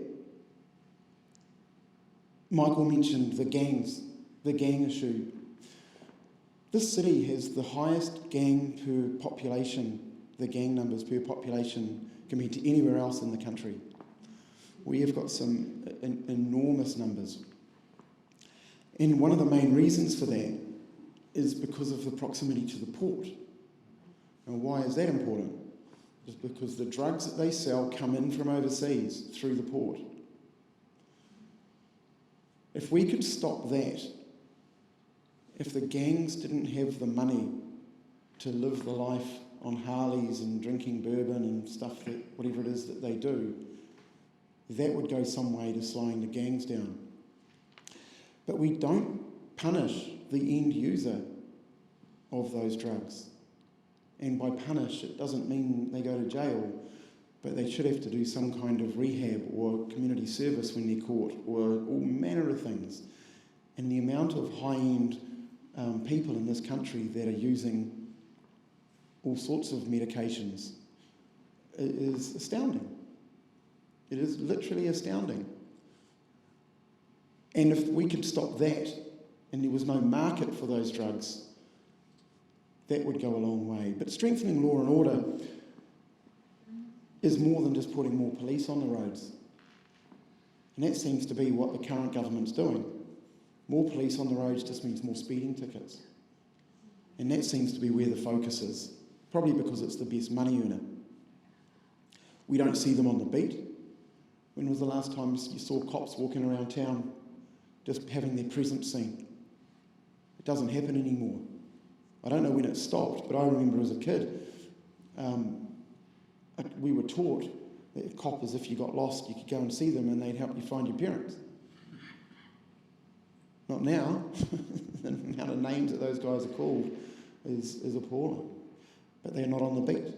Michael mentioned the gang issue. This city has the highest gang per population, the gang numbers per population, compared to anywhere else in the country. We have got some enormous numbers. And one of the main reasons for that is because of the proximity to the port. And why is that important? It's because the drugs that they sell come in from overseas through the port. If we could stop that, if the gangs didn't have the money to live the life on Harleys and drinking bourbon and stuff, that whatever it is that they do, that would go some way to slowing the gangs down. But we don't punish the end user of those drugs. And by punish, it doesn't mean they go to jail, but they should have to do some kind of rehab or community service when they're caught, or all manner of things. And the amount of high-end people in this country that are using all sorts of medications is astounding. It is literally astounding. And if we could stop that, and there was no market for those drugs, that would go a long way. But strengthening law and order is more than just putting more police on the roads. And that seems to be what the current government's doing. More police on the roads just means more speeding tickets. And that seems to be where the focus is, probably because it's the best money earner. We don't see them on the beat. When was the last time you saw cops walking around town just having their presence seen? It doesn't happen anymore. I don't know when it stopped, but I remember as a kid, we were taught that coppers, if you got lost, you could go and see them and they'd help you find your parents. Not now. The amount of names that those guys are called is appalling. But they're not on the beat.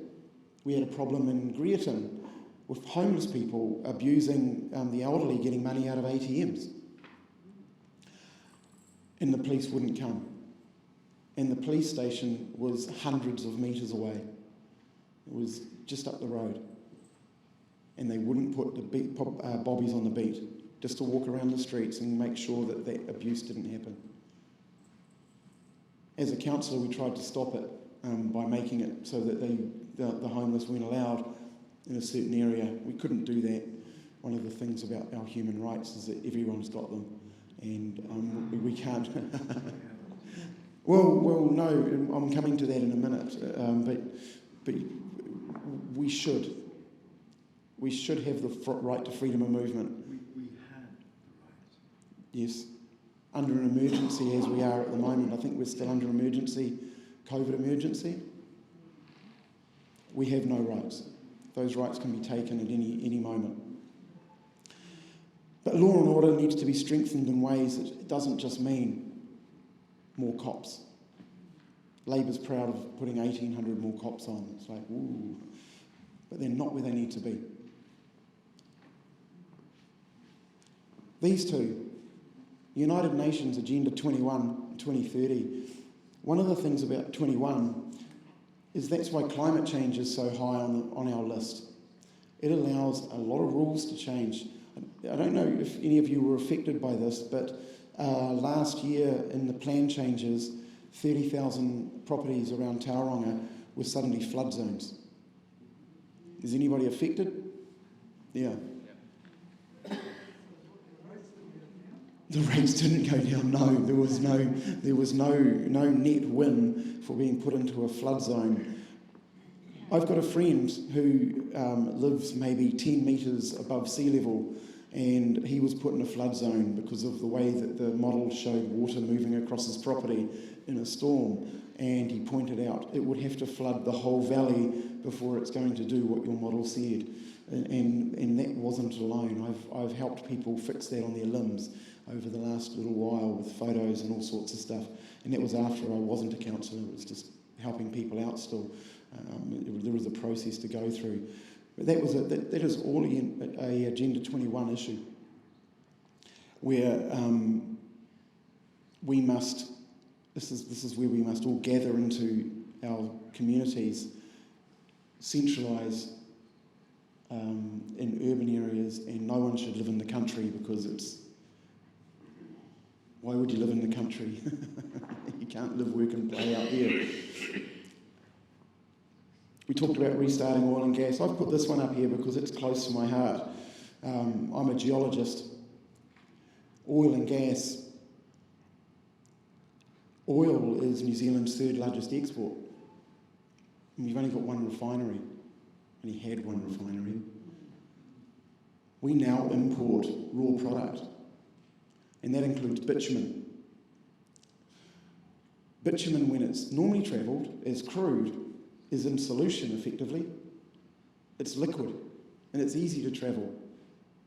We had a problem in Greerton with homeless people abusing the elderly, getting money out of ATMs. And the police wouldn't come. And the police station was hundreds of metres away. It was just up the road. And they wouldn't put the bobbies on the beat, just to walk around the streets and make sure that that abuse didn't happen. As a councillor, we tried to stop it by making it so that the homeless weren't allowed in a certain area. We couldn't do that. One of the things about our human rights is that everyone's got them, and we can't. Well, no, I'm coming to that in a minute, but we should. We should have the right to freedom of movement. We had the right. Yes. Under an emergency as we are at the moment. I think we're still under emergency, COVID emergency. We have no rights. Those rights can be taken at any moment. But law and order needs to be strengthened in ways that it doesn't just mean more cops. Labor's proud of putting 1,800 more cops on. It's like, ooh. But they're not where they need to be. These two, United Nations Agenda 21, 2030, one of the things about 21 is that's why climate change is so high on our list. It allows a lot of rules to change. I don't know if any of you were affected by this, but last year in the plan changes, 30,000 properties around Tauranga were suddenly flood zones. Is anybody affected? Yeah. The rates didn't go down. No, there was no net win for being put into a flood zone. I've got a friend who lives maybe 10 metres above sea level, and he was put in a flood zone because of the way that the model showed water moving across his property in a storm. And he pointed out it would have to flood the whole valley before it's going to do what your model said. And that wasn't alone. I've helped people fix that on their limbs over the last little while with photos and all sorts of stuff. And that was after I wasn't a counsellor. It was just helping people out still. There was a process to go through. But that is all a Agenda 21 issue, where we must, this is where we must all gather into our communities, centralise in urban areas, and no one should live in the country because it's, why would you live in the country? You can't live, work and play out there. We talked about restarting oil and gas. I've put this one up here because it's close to my heart. I'm a geologist. Oil and gas. Oil is New Zealand's third largest export. And we've only got one refinery. Only had one refinery. We now import raw product. And that includes bitumen. Bitumen, when it's normally travelled as crude, is in solution effectively. It's liquid and it's easy to travel.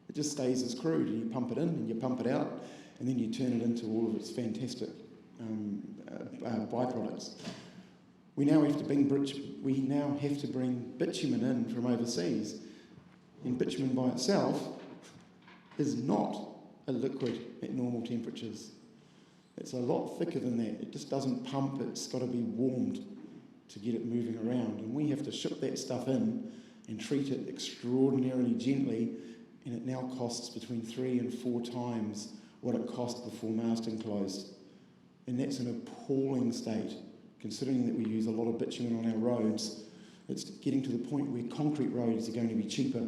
It just stays as crude, and you pump it in and you pump it out, and then you turn it into all of its fantastic byproducts. We now have to bring bitumen in from overseas, and bitumen by itself is not a liquid at normal temperatures. It's a lot thicker than that. It just doesn't pump, it's got to be warmed to get it moving around. And we have to ship that stuff in and treat it extraordinarily gently, and it now costs between 3 and 4 times what it cost before Marston closed. And that's an appalling state, considering that we use a lot of bitumen on our roads. It's getting to the point where concrete roads are going to be cheaper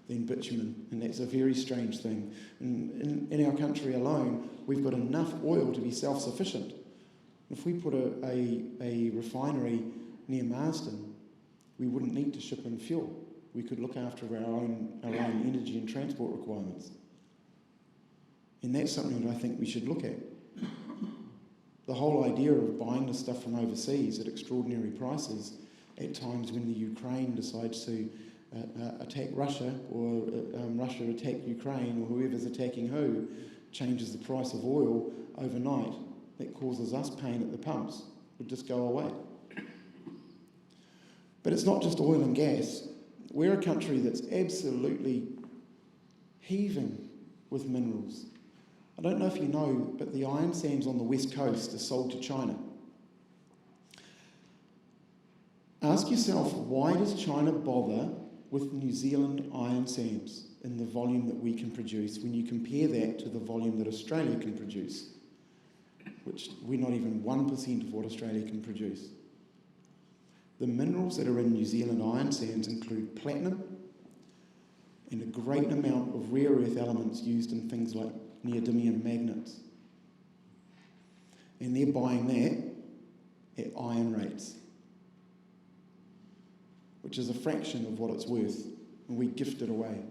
than bitumen, and that's a very strange thing. In our country alone, we've got enough oil to be self-sufficient. If we put a refinery near Marston, we wouldn't need to ship in fuel. We could look after our own energy and transport requirements. And that's something that I think we should look at. The whole idea of buying the stuff from overseas at extraordinary prices at times when the Ukraine decides to attack Russia, or Russia attack Ukraine, or whoever's attacking who, changes the price of oil overnight, that causes us pain at the pumps, would just go away. But it's not just oil and gas. We're a country that's absolutely heaving with minerals. I don't know if you know, but the iron sands on the west coast are sold to China. Ask yourself, why does China bother with New Zealand iron sands in the volume that we can produce when you compare that to the volume that Australia can produce, which we're not even 1% of what Australia can produce. The minerals that are in New Zealand iron sands include platinum and a great amount of rare earth elements used in things like neodymium magnets. And they're buying that at iron rates, which is a fraction of what it's worth, and we gift it away.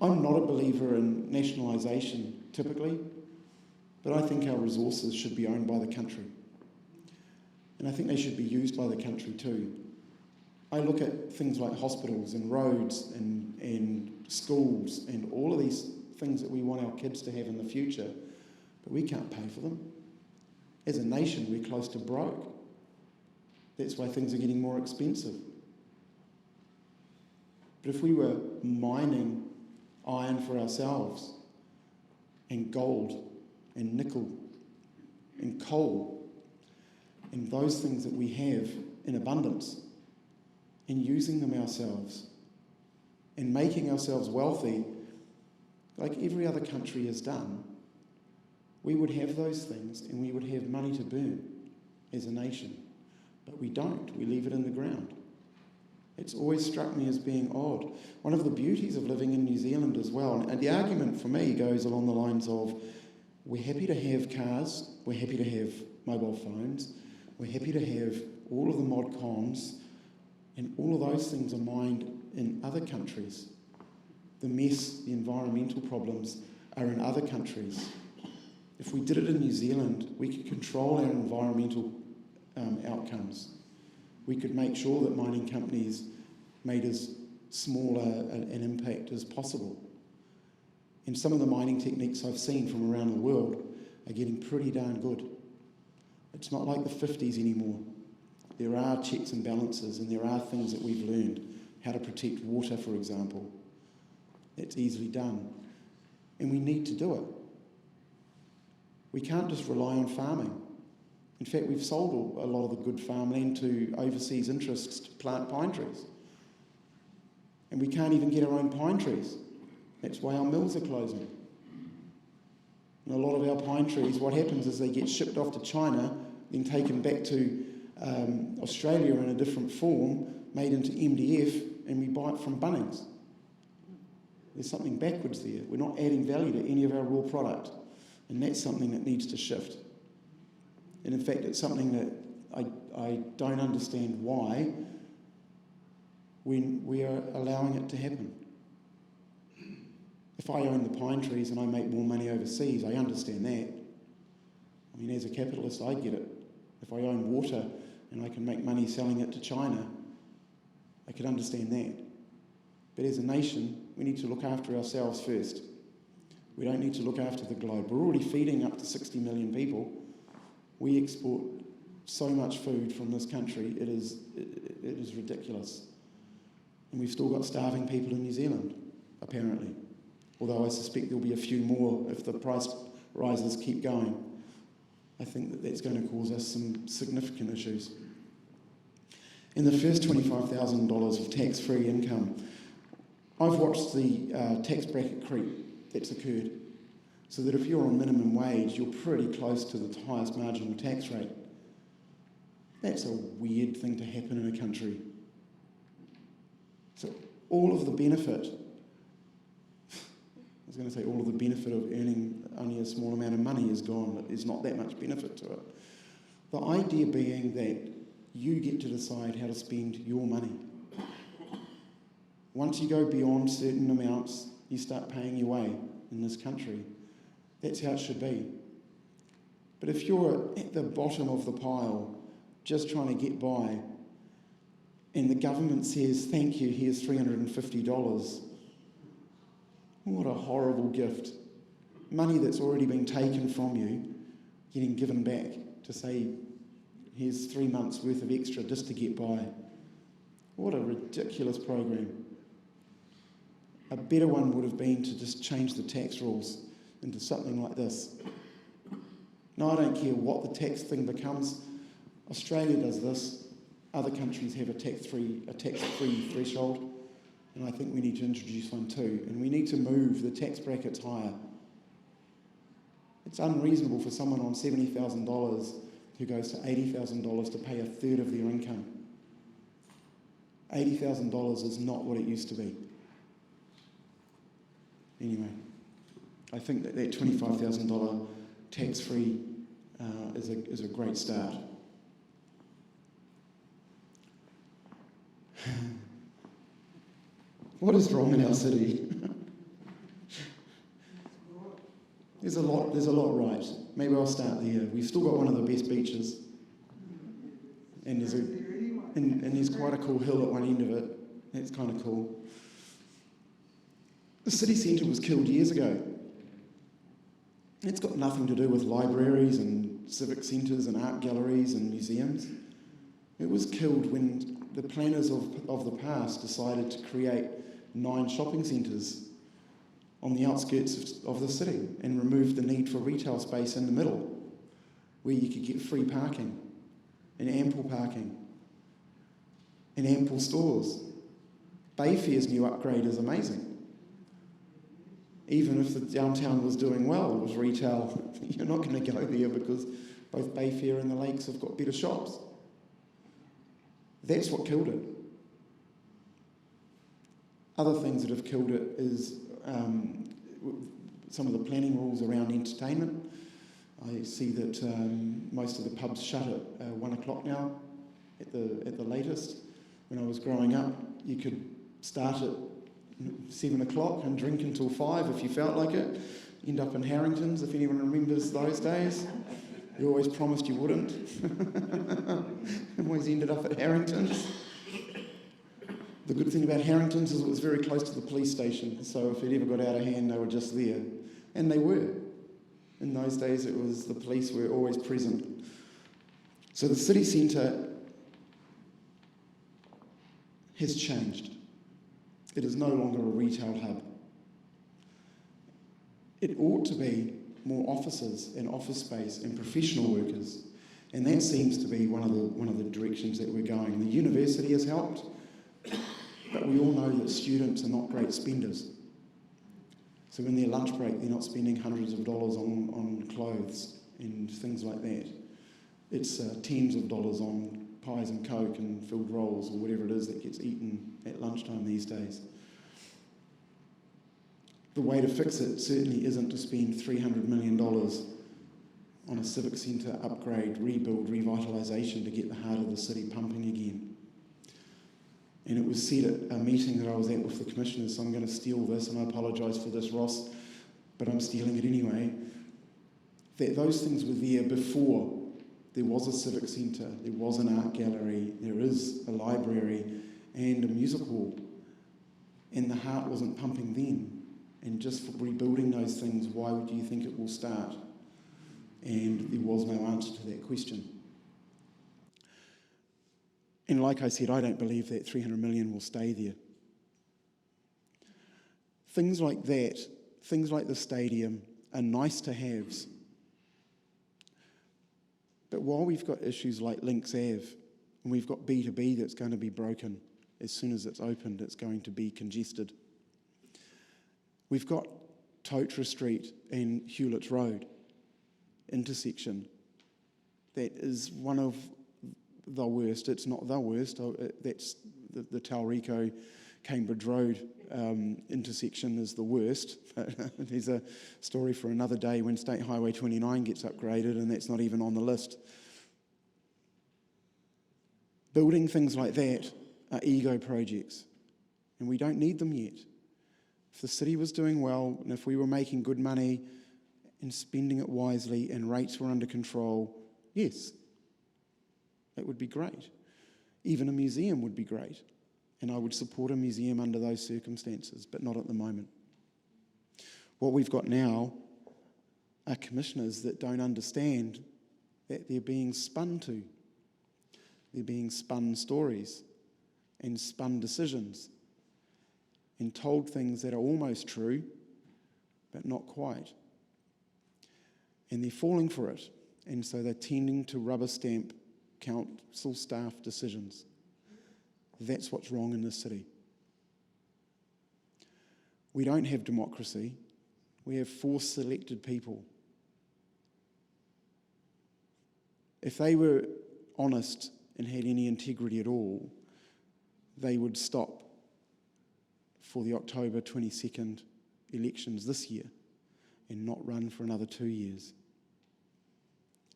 I'm not a believer in nationalisation typically, but I think our resources should be owned by the country. And I think they should be used by the country too. I look at things like hospitals and roads and schools and all of these things that we want our kids to have in the future, but we can't pay for them. As a nation, we're close to broke. That's why things are getting more expensive. But if we were mining iron for ourselves, and gold, and nickel, and coal, and those things that we have in abundance, and using them ourselves, and making ourselves wealthy, like every other country has done, we would have those things, and we would have money to burn as a nation. But we don't. We leave it in the ground. It's always struck me as being odd. One of the beauties of living in New Zealand as well, and the argument for me goes along the lines of, we're happy to have cars, we're happy to have mobile phones, we're happy to have all of the mod cons, and all of those things are mined in other countries. The mess, the environmental problems are in other countries. If we did it in New Zealand, we could control our environmental outcomes. We could make sure that mining companies made as small an impact as possible. And some of the mining techniques I've seen from around the world are getting pretty darn good. It's not like the 50s anymore. There are checks and balances, and there are things that we've learned. How to protect water, for example. That's easily done. And we need to do it. We can't just rely on farming. In fact, we've sold a lot of the good farmland to overseas interests to plant pine trees. And we can't even get our own pine trees. That's why our mills are closing. And a lot of our pine trees, what happens is they get shipped off to China, then taken back to Australia in a different form, made into MDF, and we buy it from Bunnings. There's something backwards there. We're not adding value to any of our raw product. And that's something that needs to shift. And in fact, it's something that I don't understand why when we are allowing it to happen. If I own the pine trees and I make more money overseas, I understand that. I mean, as a capitalist, I get it. If I own water and I can make money selling it to China, I could understand that. But as a nation, we need to look after ourselves first. We don't need to look after the globe. We're already feeding up to 60 million people. We export so much food from this country, it is ridiculous. And we've still got starving people in New Zealand, apparently. Although I suspect there'll be a few more if the price rises keep going. I think that that's going to cause us some significant issues. In the first $25,000 of tax-free income, I've watched the tax bracket creep that's occurred, so that if you're on minimum wage, you're pretty close to the highest marginal tax rate. That's a weird thing to happen in a country. So all of the benefit, I was going to say all of the benefit of earning only a small amount of money is gone. There's not that much benefit to it. The idea being that you get to decide how to spend your money. Once you go beyond certain amounts, you start paying your way in this country. That's how it should be. But if you're at the bottom of the pile, just trying to get by, and the government says, thank you, here's $350, what a horrible gift. Money that's already been taken from you, getting given back to say, here's 3 months worth of extra just to get by. What a ridiculous program. A better one would have been to just change the tax rules into something like this. Now, I don't care what the tax thing becomes. Australia does this. Other countries have a tax-free threshold, and I think we need to introduce one too. And we need to move the tax brackets higher. It's unreasonable for someone on $70,000 who goes to $80,000 to pay a third of their income. $80,000 is not what it used to be. Anyway, I think that $25,000 tax-free is a great start. What is wrong in our city? There's a lot right. Maybe I'll start there. We've still got one of the best beaches, and there's quite a cool hill at one end of it. That's kind of cool. The city centre was killed years ago. It's got nothing to do with libraries and civic centres and art galleries and museums. It was killed when the planners of the past decided to create 9 shopping centres on the outskirts of the city and removed the need for retail space in the middle, where you could get free parking and ample parking and ample stores. Bayfair's new upgrade is amazing. Even if the downtown was doing well, it was retail, you're not going to go there because both Bayfair and the Lakes have got better shops. That's what killed it. Other things that have killed it is some of the planning rules around entertainment. I see that most of the pubs shut at 1 o'clock now, at the latest. When I was growing up, you could start at 7 o'clock and drink until 5 if you felt like it. End up in Harrington's, if anyone remembers those days. You always promised you wouldn't. Always ended up at Harrington's. The good thing about Harrington's is it was very close to the police station, so if it ever got out of hand, they were just there. And they were. In those days, it was the police were always present. So the city centre has changed. It is no longer a retail hub. It ought to be more offices and office space and professional workers, and that seems to be one of the directions that we're going. The university has helped, but we all know that students are not great spenders. So in their lunch break, they're not spending hundreds of dollars on clothes and things like that. It's tens of dollars on pies and Coke and filled rolls or whatever it is that gets eaten at lunchtime these days. The way to fix it certainly isn't to spend $300 million on a civic centre upgrade, rebuild, revitalisation to get the heart of the city pumping again. And it was said at a meeting that I was at with the commissioners, so I'm going to steal this, and I apologise for this, Ross, but I'm stealing it anyway, that those things were there before there was a civic centre, there was an art gallery, there is a library and a music hall, and the heart wasn't pumping then. And just for rebuilding those things, why do you think it will start? And there was no answer to that question. And like I said, I don't believe that 300 million will stay there. Things like that, things like the stadium, are nice to haves. But while we've got issues like Links Ave, and we've got B2B that's going to be broken, as soon as it's opened, it's going to be congested. We've got Totra Street and Hewlett Road intersection. That is one of the worst. It's not the worst. That's the Tauriko Cambridge Road intersection is the worst. There's a story for another day when State Highway 29 gets upgraded, and that's not even on the list. Building things like that are ego projects, and we don't need them yet. If the city was doing well, and if we were making good money and spending it wisely and rates were under control, yes, that would be great. Even a museum would be great, and I would support a museum under those circumstances, but not at the moment. What we've got now are commissioners that don't understand that they're being spun to. They're being spun stories and spun decisions and told things that are almost true, but not quite. And they're falling for it, and so they're tending to rubber stamp council staff decisions. That's what's wrong in this city. We don't have democracy. We have forced selected people. If they were honest and had any integrity at all, they would stop for the October 22nd elections this year and not run for another 2 years.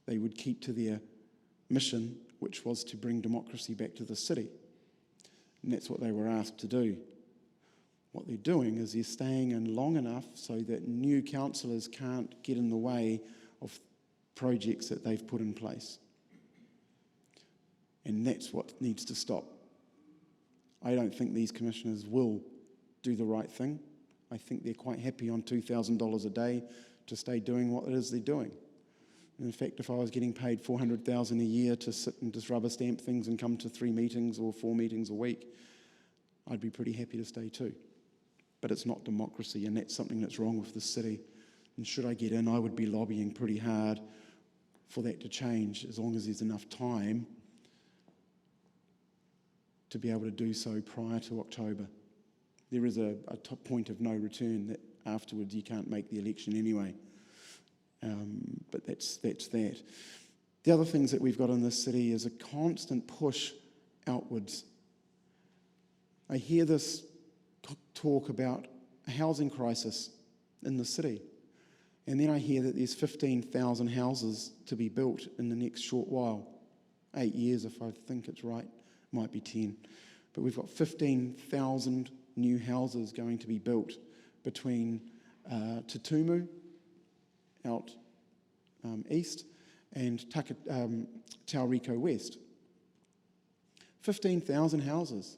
They would keep to their mission, which was to bring democracy back to the city. And that's what they were asked to do. What they're doing is they're staying in long enough so that new councillors can't get in the way of projects that they've put in place. And that's what needs to stop. I don't think these commissioners will do the right thing. I think they're quite happy on $2,000 a day to stay doing what it is they're doing. And in fact, if I was getting paid $400,000 a year to sit and just rubber stamp things and come to 3 meetings or 4 meetings a week, I'd be pretty happy to stay too. But it's not democracy, and that's something that's wrong with this city. And should I get in, I would be lobbying pretty hard for that to change, as long as there's enough time to be able to do so prior to October. There is a top point of no return that afterwards you can't make the election anyway. But that's that. The other things that we've got in this city is a constant push outwards. I hear this talk about a housing crisis in the city, and then I hear that there's 15,000 houses to be built in the next short while. 8 years, if I think it's right, might be 10. But we've got 15,000 new houses going to be built between Tutumu out east and Tauriko west. 15,000 houses.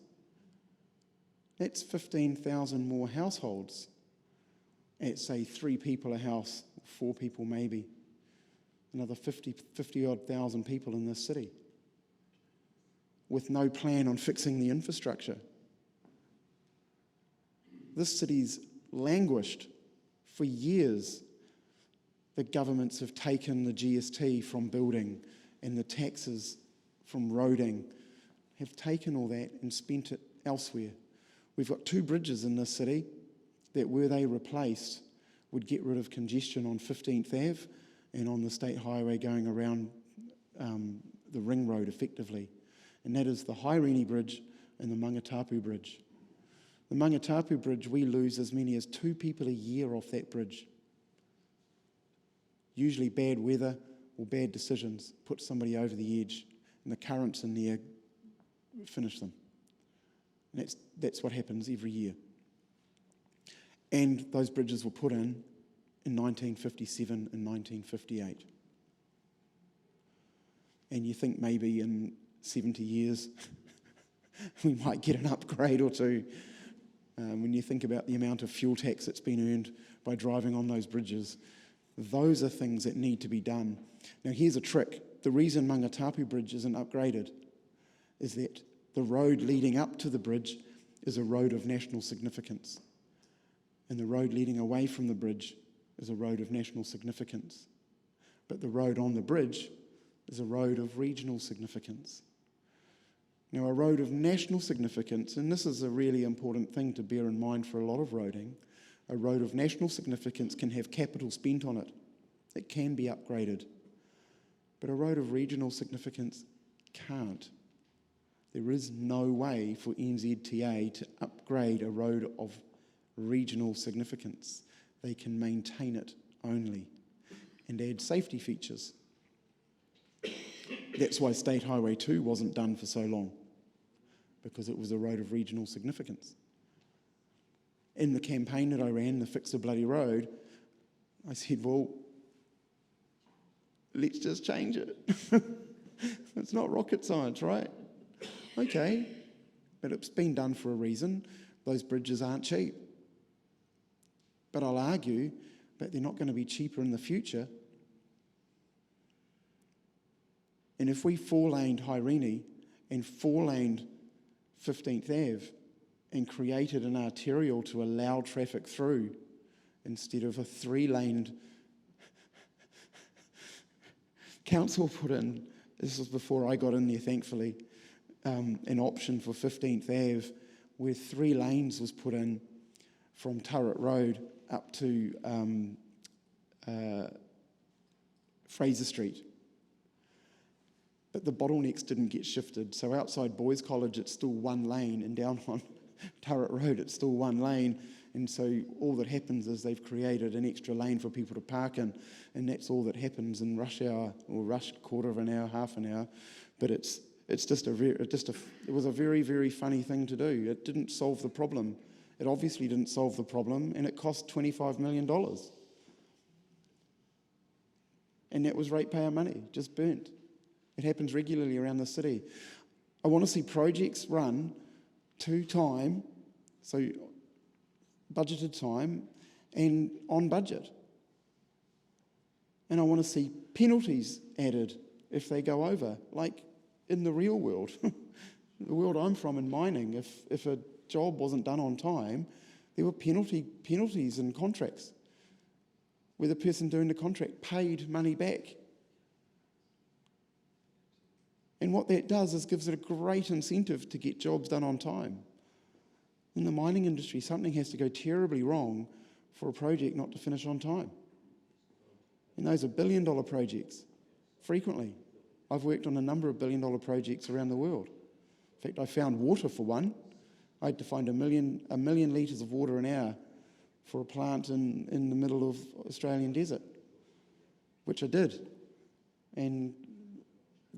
That's 15,000 more households at, say, 3 people a house, 4 people maybe. Another 50-odd thousand people in this city with no plan on fixing the infrastructure. This city's languished for years. The governments have taken the GST from building and the taxes from roading, have taken all that and spent it elsewhere. We've got 2 bridges in this city that, were they replaced, would get rid of congestion on 15th Ave and on the state highway going around the ring road effectively. And that is the Haireni Bridge and the Mangatapu Bridge. The Mangatapu Bridge, we lose as many as 2 people a year off that bridge. Usually bad weather or bad decisions put somebody over the edge, and the currents in there finish them. And that's what happens every year. And those bridges were put in 1957 and 1958. And you think maybe in 70 years we might get an upgrade or 2. when you think about the amount of fuel tax that's been earned by driving on those bridges. Those are things that need to be done. Now here's a trick. The reason Mangatapu Bridge isn't upgraded is that the road leading up to the bridge is a road of national significance. And the road leading away from the bridge is a road of national significance. But the road on the bridge is a road of regional significance. Now, a road of national significance, and this is a really important thing to bear in mind for a lot of roading, a road of national significance can have capital spent on it. It can be upgraded. But a road of regional significance can't. There is no way for NZTA to upgrade a road of regional significance. They can maintain it only and add safety features. That's why State Highway 2 wasn't done for so long, because it was a road of regional significance. In the campaign that I ran, the Fix the Bloody Road, I said, well, let's just change it. It's not rocket science, right? Okay, but it's been done for a reason. Those bridges aren't cheap. But I'll argue that they're not going to be cheaper in the future. And if we four-laned Haerini and four-laned 15th Ave and created an arterial to allow traffic through instead of a three-laned, council put in, this was before I got in there thankfully, an option for 15th Ave where 3 lanes was put in from Turret Road up to Fraser Street. But the bottlenecks didn't get shifted. So outside Boys College, it's still 1 lane, and down on Turret Road, it's still 1 lane. And so all that happens is they've created an extra lane for people to park in, and that's all that happens in rush hour, or rush quarter of an hour, half an hour. But it was a very, very funny thing to do. It didn't solve the problem. It obviously didn't solve the problem, and it cost $25 million. And that was ratepayer money, just burnt. It happens regularly around the city. I want to see projects run to time, so budgeted time, and on budget. And I want to see penalties added if they go over, like in the real world. The world I'm from in mining, if a job wasn't done on time, there were penalties in contracts where the person doing the contract paid money back. And what that does is gives it a great incentive to get jobs done on time. In the mining industry, something has to go terribly wrong for a project not to finish on time. And those are billion-dollar projects, frequently. I've worked on a number of billion-dollar projects around the world. In fact, I found water for one. I had to find a million litres of water an hour for a plant in the middle of Australian desert, which I did. And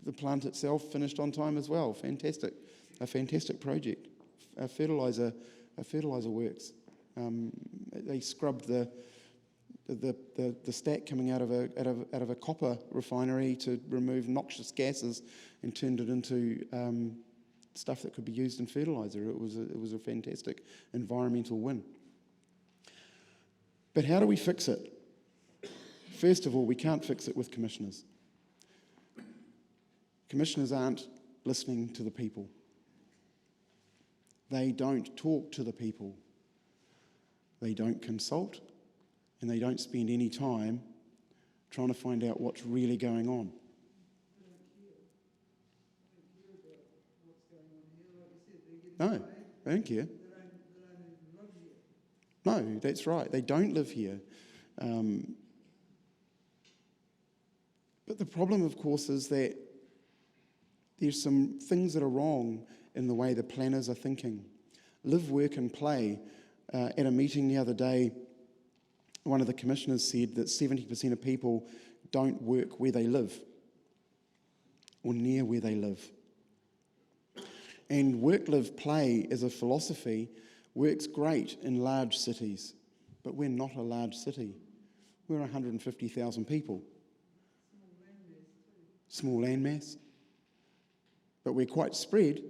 the plant itself finished on time as well. Fantastic. A fantastic project. A fertilizer works. They scrubbed the stack coming out of a copper refinery to remove noxious gases and turned it into stuff that could be used in fertilizer. It was a fantastic environmental win. But how do we fix it? First of all, we can't fix it with commissioners. Commissioners aren't listening to the people. They don't talk to the people. They don't consult, and they don't spend any time trying to find out what's really going on. No, they don't care. No, that's right. They don't live here. But the problem, of course, is that there's some things that are wrong in the way the planners are thinking. Live, work and play. At a meeting the other day, one of the commissioners said that 70% of people don't work where they live or near where they live. And work, live, play as a philosophy works great in large cities, but we're not a large city. We're 150,000 people. Small landmass. But we're quite spread,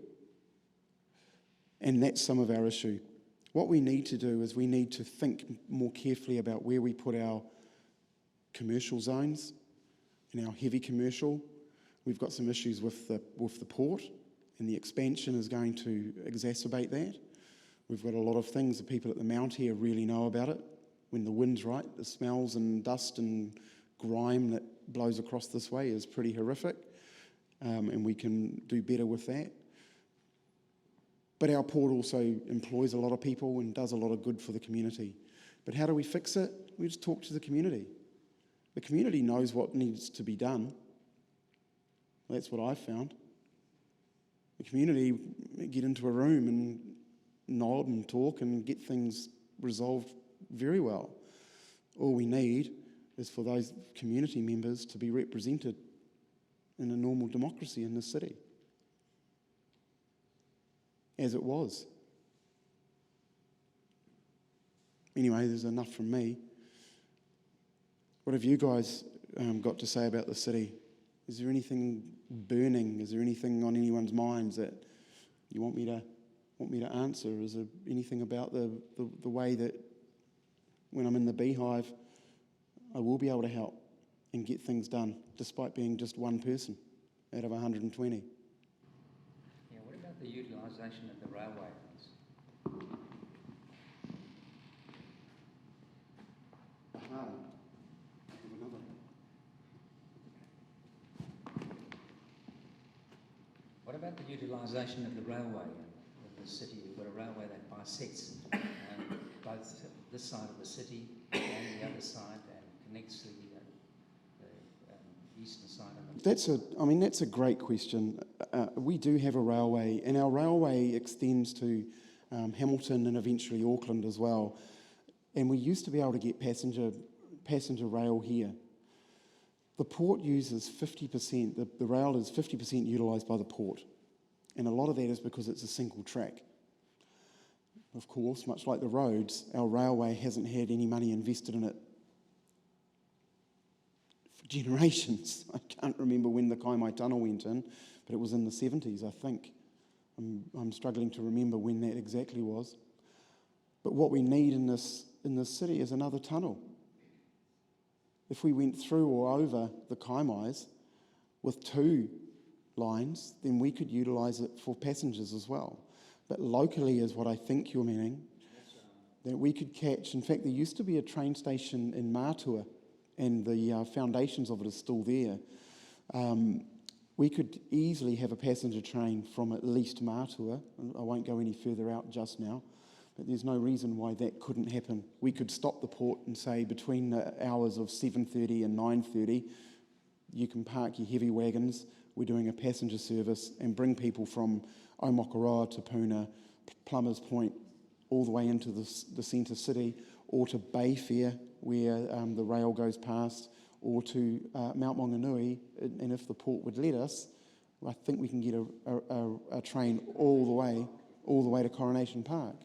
and that's some of our issue. What we need to do is we need to think more carefully about where we put our commercial zones and our heavy commercial. We've got some issues with the port, and the expansion is going to exacerbate that. We've got a lot of things that people at the Mount here really know about it. When the wind's right, the smells and dust and grime that blows across this way is pretty horrific, and we can do better with that. But our port also employs a lot of people and does a lot of good for the community. But how do we fix it? We just talk to the community. The community knows what needs to be done. That's what I've found. The community get into a room and nod and talk and get things resolved very well. All we need is for those community members to be represented in a normal democracy in this city, as it was. Anyway, there's enough from me. What have you guys got to say about the city? Is there anything burning? Is there anything on anyone's minds that you want me to answer? Is there anything about the way that when I'm in the beehive, I will be able to help and get things done, despite being just one person out of 120? Yeah, what about the utilisation of the railway lines? What about the utilisation of the railway of the city? You've got a railway that bisects both this side of the city and the other side, and connects the eastern side of it. That's a great question. We do have a railway, and our railway extends to Hamilton and eventually Auckland as well. And we used to be able to get passenger rail here. The port uses 50%, the rail is 50% utilised by the port. And a lot of that is because it's a single track. Of course, much like the roads, our railway hasn't had any money invested in it for generations. I can't remember when the Kaimai Tunnel went in, but it was in the 70s, I think. I'm struggling to remember when that exactly was. But what we need in this city is another tunnel. If we went through or over the Kaimais with 2 lines, then we could utilise it for passengers as well. But locally is what I think you're meaning, that we could catch. In fact, there used to be a train station in Matua, and the foundations of it are still there. We could easily have a passenger train from at least Matua. I won't go any further out just now, but there's no reason why that couldn't happen. We could stop the port and say between the hours of 7:30 and 9:30, you can park your heavy wagons. We're doing a passenger service, and bring people from Omokoroa to Puna, Plumbers Point, all the way into the centre city, or to Bayfair, where the rail goes past, or to Mt Maunganui. And if the port would let us, I think we can get a train all the way to Coronation Park.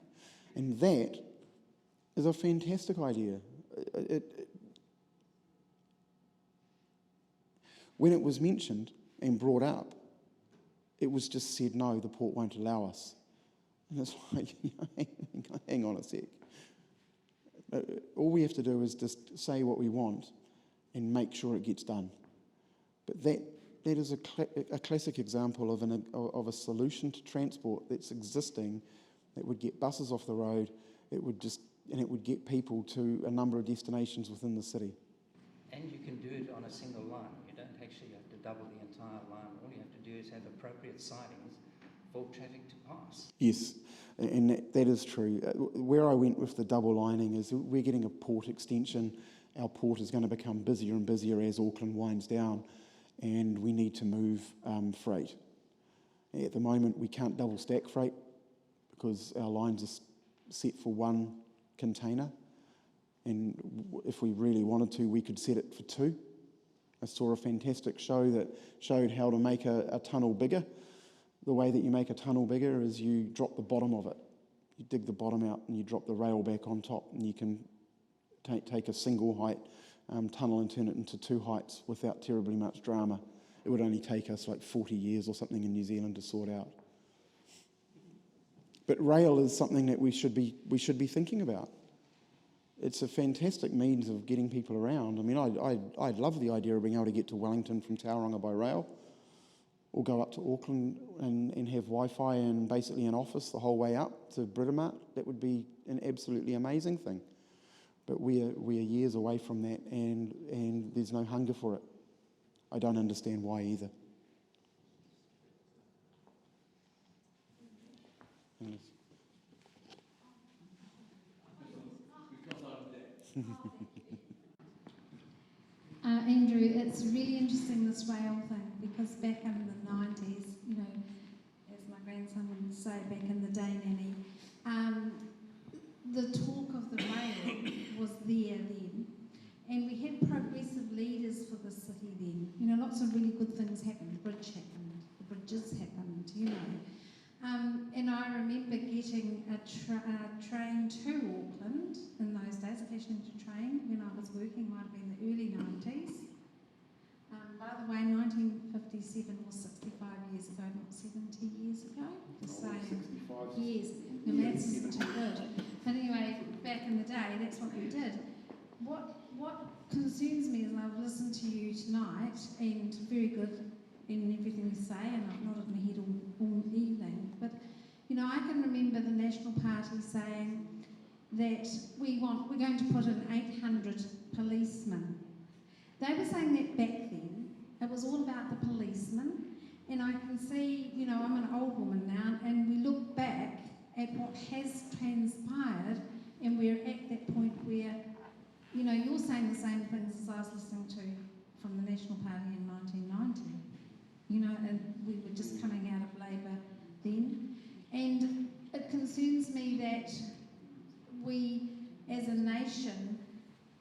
And that is a fantastic idea. When it was mentioned and brought up, it was just said, no, the port won't allow us. And it's like, hang on a sec. All we have to do is just say what we want and make sure it gets done. But that is a classic example of a solution to transport that's existing, that would get buses off the road, it would get people to a number of destinations within the city. And you can do it on a single line. You don't actually have to double the entire line. All you have to do is have appropriate sidings for traffic to pass. Yes, and that is true. Where I went with the double lining is we're getting a port extension. Our port is going to become busier and busier as Auckland winds down, and we need to move freight. At the moment, we can't double stack freight because our lines are set for one container. And if we really wanted to, we could set it for 2. I saw a fantastic show that showed how to make a tunnel bigger. The way that you make a tunnel bigger is you drop the bottom of it. You dig the bottom out and you drop the rail back on top, and you can take a single height tunnel and turn it into 2 heights without terribly much drama. It would only take us like 40 years or something in New Zealand to sort out. But rail is something that we should be thinking about. It's a fantastic means of getting people around. I mean, I'd love the idea of being able to get to Wellington from Tauranga by rail, or go up to Auckland and have Wi-Fi and basically an office the whole way up to Britomart. That would be an absolutely amazing thing. But we're years away from that, and there's no hunger for it. I don't understand why either. Andrew, it's really interesting, this rail thing, because back in the 90s, you know, as my grandson would say, back in the day, Nanny, the talk of the rail was there then, and we had progressive leaders for the city then. You know, lots of really good things happened. The bridge happened, the bridges happened, you know. And I remember getting a train to Auckland in those days, a passenger train, when I was working, might have been the early 90s. By the way, 1957 was 65 years ago, not 70 years ago. Just saying. 65 years. Your maths isn't too good. But anyway, back in the day, that's what we did. What concerns me is I've listened to you tonight, and very good in everything you say, and I've nodded my head all evening. But, you know, I can remember the National Party saying that we're going to put in 800 policemen. They were saying that back then. It was all about the policemen. And I can see, you know, I'm an old woman now, and we look back at what has transpired, and we're at that point where, you know, you're saying the same things as I was listening to from the National Party in 1990. You know, and we were just coming out of Labour then. And it concerns me that we, as a nation,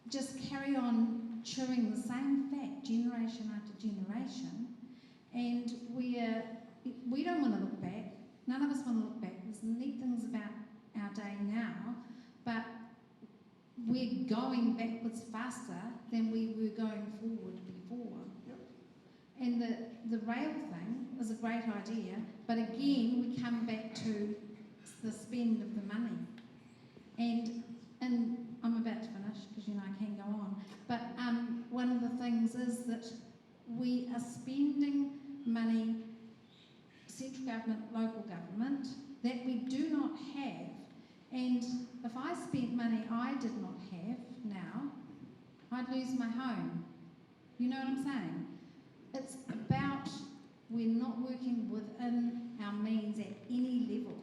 just carry on chewing the same fat generation after generation, and we don't want to look back. None of us want to look back. There's neat things about our day now, but we're going backwards faster than we were going forward before. Yep. And the rail thing is a great idea, but again, we come back to the spend of the money. And I'm about to finish, because, you know, I can go on, but one of the things is that we are spending money, central government, local government, that we do not have. And if I spent money I did not have now, I'd lose my home. You know what I'm saying? It's about we're not working within our means at any level.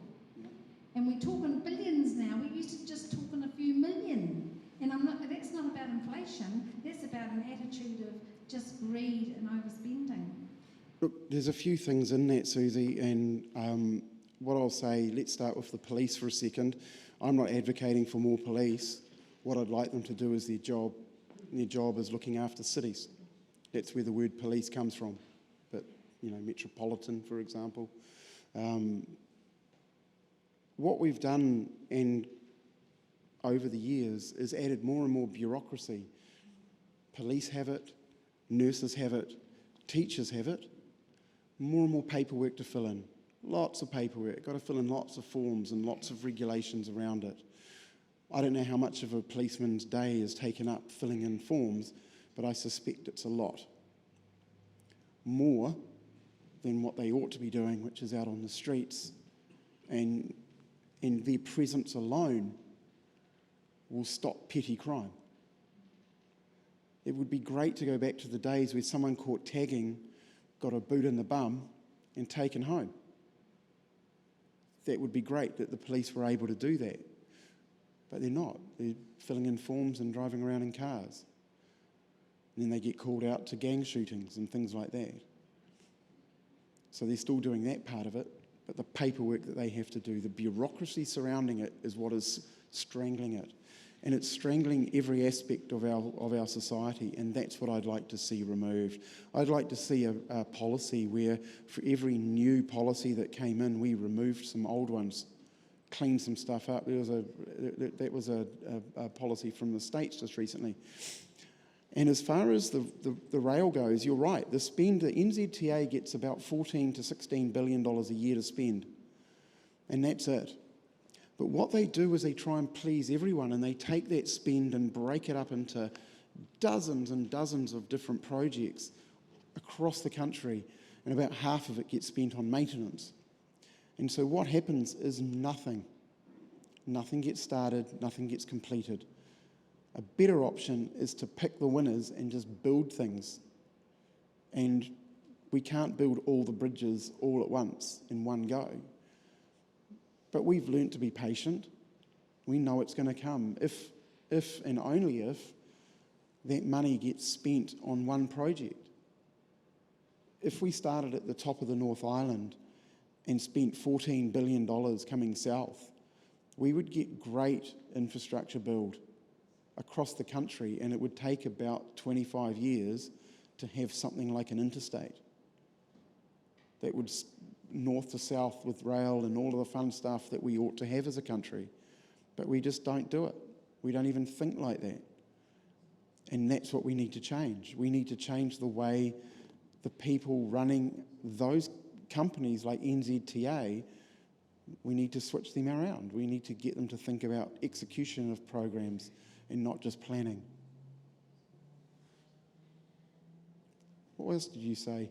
And we're talking billions now. We used to just talk in a few million. And that's not about inflation. That's about an attitude of just greed and overspending. Look, there's a few things in that, Susie, and what I'll say, let's start with the police for a second. I'm not advocating for more police. What I'd like them to do is their job. And their job is looking after cities. That's where the word police comes from. But, you know, metropolitan, for example. What we've done over the years is added more and more bureaucracy. Police have it, nurses have it, teachers have it. More and more paperwork to fill in. Lots of paperwork. Got to fill in lots of forms and lots of regulations around it. I don't know how much of a policeman's day is taken up filling in forms, but I suspect it's a lot. More than what they ought to be doing, which is out on the streets, and their presence alone will stop petty crime. It would be great to go back to the days where someone caught tagging got a boot in the bum and taken home. That would be great that the police were able to do that. But they're not. They're filling in forms and driving around in cars. And then they get called out to gang shootings and things like that. So they're still doing that part of it, but the paperwork that they have to do, the bureaucracy surrounding it is what is strangling it. And it's strangling every aspect of our society, and that's what I'd like to see removed. I'd like to see a policy where for every new policy that came in, we removed some old ones, cleaned some stuff up. That was a policy from the States just recently. And as far as the rail goes, you're right. The NZTA gets about $14 to $16 billion a year to spend, and that's it. But what they do is they try and please everyone, and they take that spend and break it up into dozens and dozens of different projects across the country, and about half of it gets spent on maintenance. And so what happens is nothing. Nothing gets started, nothing gets completed. A better option is to pick the winners and just build things. And we can't build all the bridges all at once in one go. But we've learnt to be patient. We know it's going to come if and only if that money gets spent on one project. If we started at the top of the North Island and spent $14 billion coming south, we would get great infrastructure build across the country, and it would take about 25 years to have something like an interstate that would north to south with rail and all of the fun stuff that we ought to have as a country. But we just don't do it. We don't even think like that. And that's what we need to change. We need to change the way the people running those companies like NZTA, we need to switch them around. We need to get them to think about execution of programs and not just planning. What else did you say?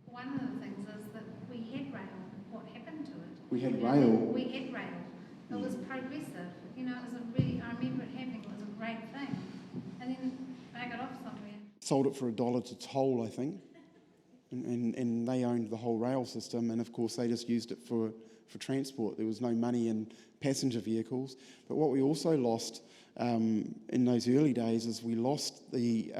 One of the things is that we had rail. What happened to it? We had rail. We had rail. It was progressive. You know, it was a really, I remember it happening, it was a great thing. And then they got off somewhere. Sold it for $1 to toll, I think. And they owned the whole rail system, and of course they just used it for transport. There was no money in passenger vehicles. But what we also lost in those early days is we lost the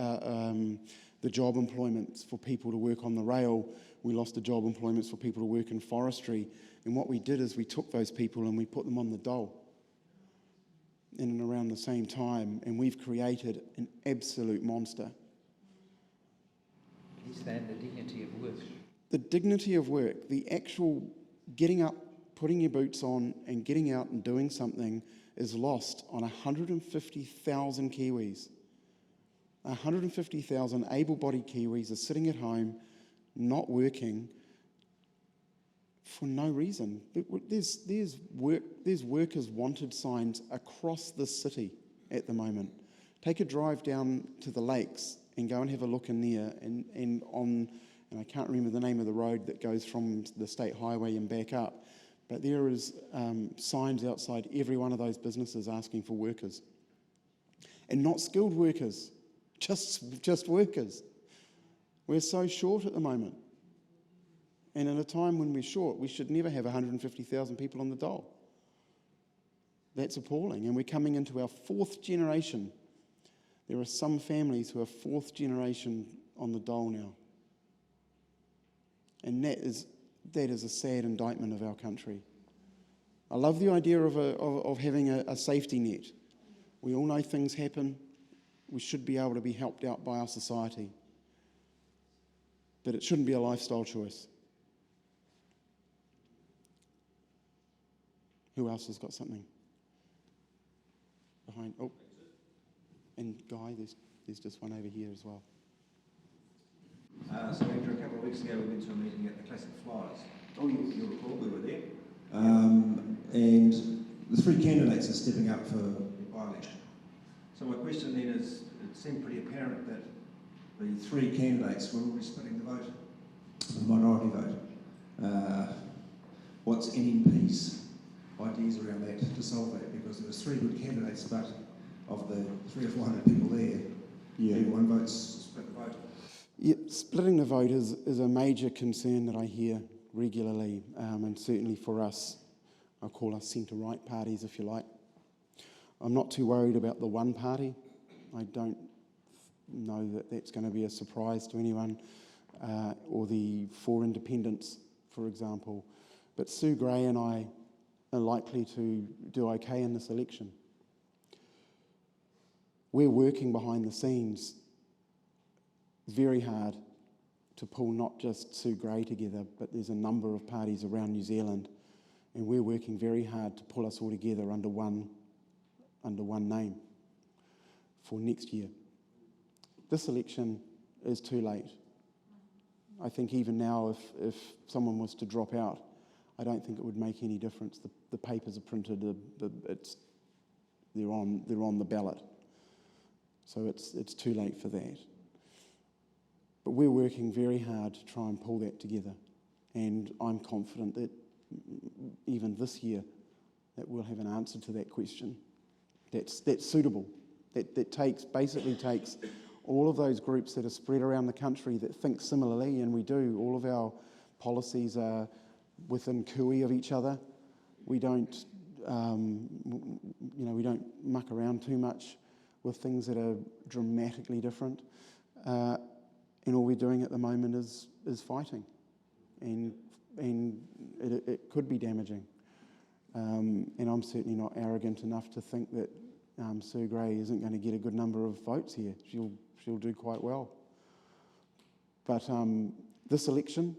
job employments for people to work on the rail. We lost the job employments for people to work in forestry. And what we did is we took those people and we put them on the dole in and around the same time, and we've created an absolute monster. Is that the dignity of work? The dignity of work, the actual getting up, putting your boots on and getting out and doing something is lost on 150,000 Kiwis. 150,000 able-bodied Kiwis are sitting at home, not working, for no reason. There's workers wanted signs across the city at the moment. Take a drive down to the lakes and go and have a look in there, and I can't remember the name of the road that goes from the state highway and back up, but there is signs outside every one of those businesses asking for workers. And not skilled workers, just workers. We're so short at the moment. And in a time when we're short, we should never have 150,000 people on the dole. That's appalling. And we're coming into our fourth generation. There are some families who are fourth generation on the dole now. And that is a sad indictment of our country. I love the idea of having a safety net. We all know things happen. We should be able to be helped out by our society. But it shouldn't be a lifestyle choice. Who else has got something? Behind, oh. And Guy, there's just one over here as well. So Andrew, a couple of weeks ago we went to a meeting at the Classic Flyers. Oh yes. You'll recall we were there. And the three candidates are stepping up for by-election. So my question then is, it seemed pretty apparent that the three candidates were already splitting the vote, the minority vote. What's NNP's ideas around that to solve that? Because there was three good candidates, but of the 300 or 400 people there, everyone votes split the vote. Yeah, splitting the vote is a major concern that I hear regularly, and certainly for us, I'll call us centre-right parties, if you like. I'm not too worried about the one party. I don't know that that's going to be a surprise to anyone, or the four independents, for example. But Sue Gray and I are likely to do okay in this election. We're working behind the scenes very hard to pull not just Sue Gray together, but there's a number of parties around New Zealand, and we're working very hard to pull us all together under one name for next year. This election is too late. I think even now, if someone was to drop out, I don't think it would make any difference. The papers are printed, they're on the ballot. So it's too late for that. But we're working very hard to try and pull that together. And I'm confident that even this year that we'll have an answer to that question that's suitable, that basically takes all of those groups that are spread around the country that think similarly, and we do. All of our policies are within cooey of each other. We don't, we don't muck around too much with things that are dramatically different. And all we're doing at the moment is fighting, and it could be damaging. And I'm certainly not arrogant enough to think that Sue Gray isn't going to get a good number of votes here. She'll do quite well. But this election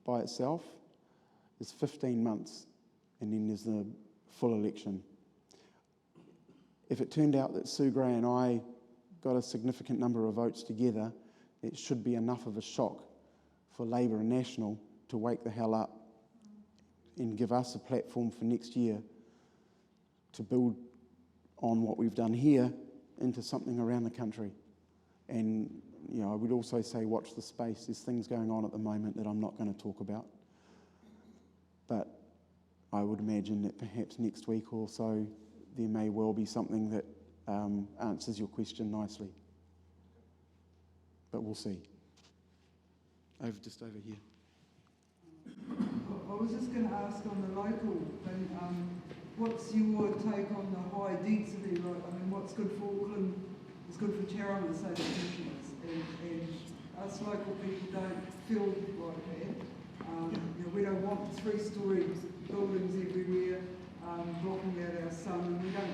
by itself is 15 months, and then there's the full election. If it turned out that Sue Gray and I got a significant number of votes together, it should be enough of a shock for Labour and National to wake the hell up and give us a platform for next year to build on what we've done here into something around the country. And I would also say watch the space. There's things going on at the moment that I'm not going to talk about. But I would imagine that perhaps next week or so there may well be something that answers your question nicely. But we'll see. Just over here. I was just going to ask on the local thing, what's your take on the high density? What's good for Auckland is good for Tauranga, say the commissioners, and us local people don't feel like that. We don't want 3-storey buildings everywhere blocking out our sun, and we don't,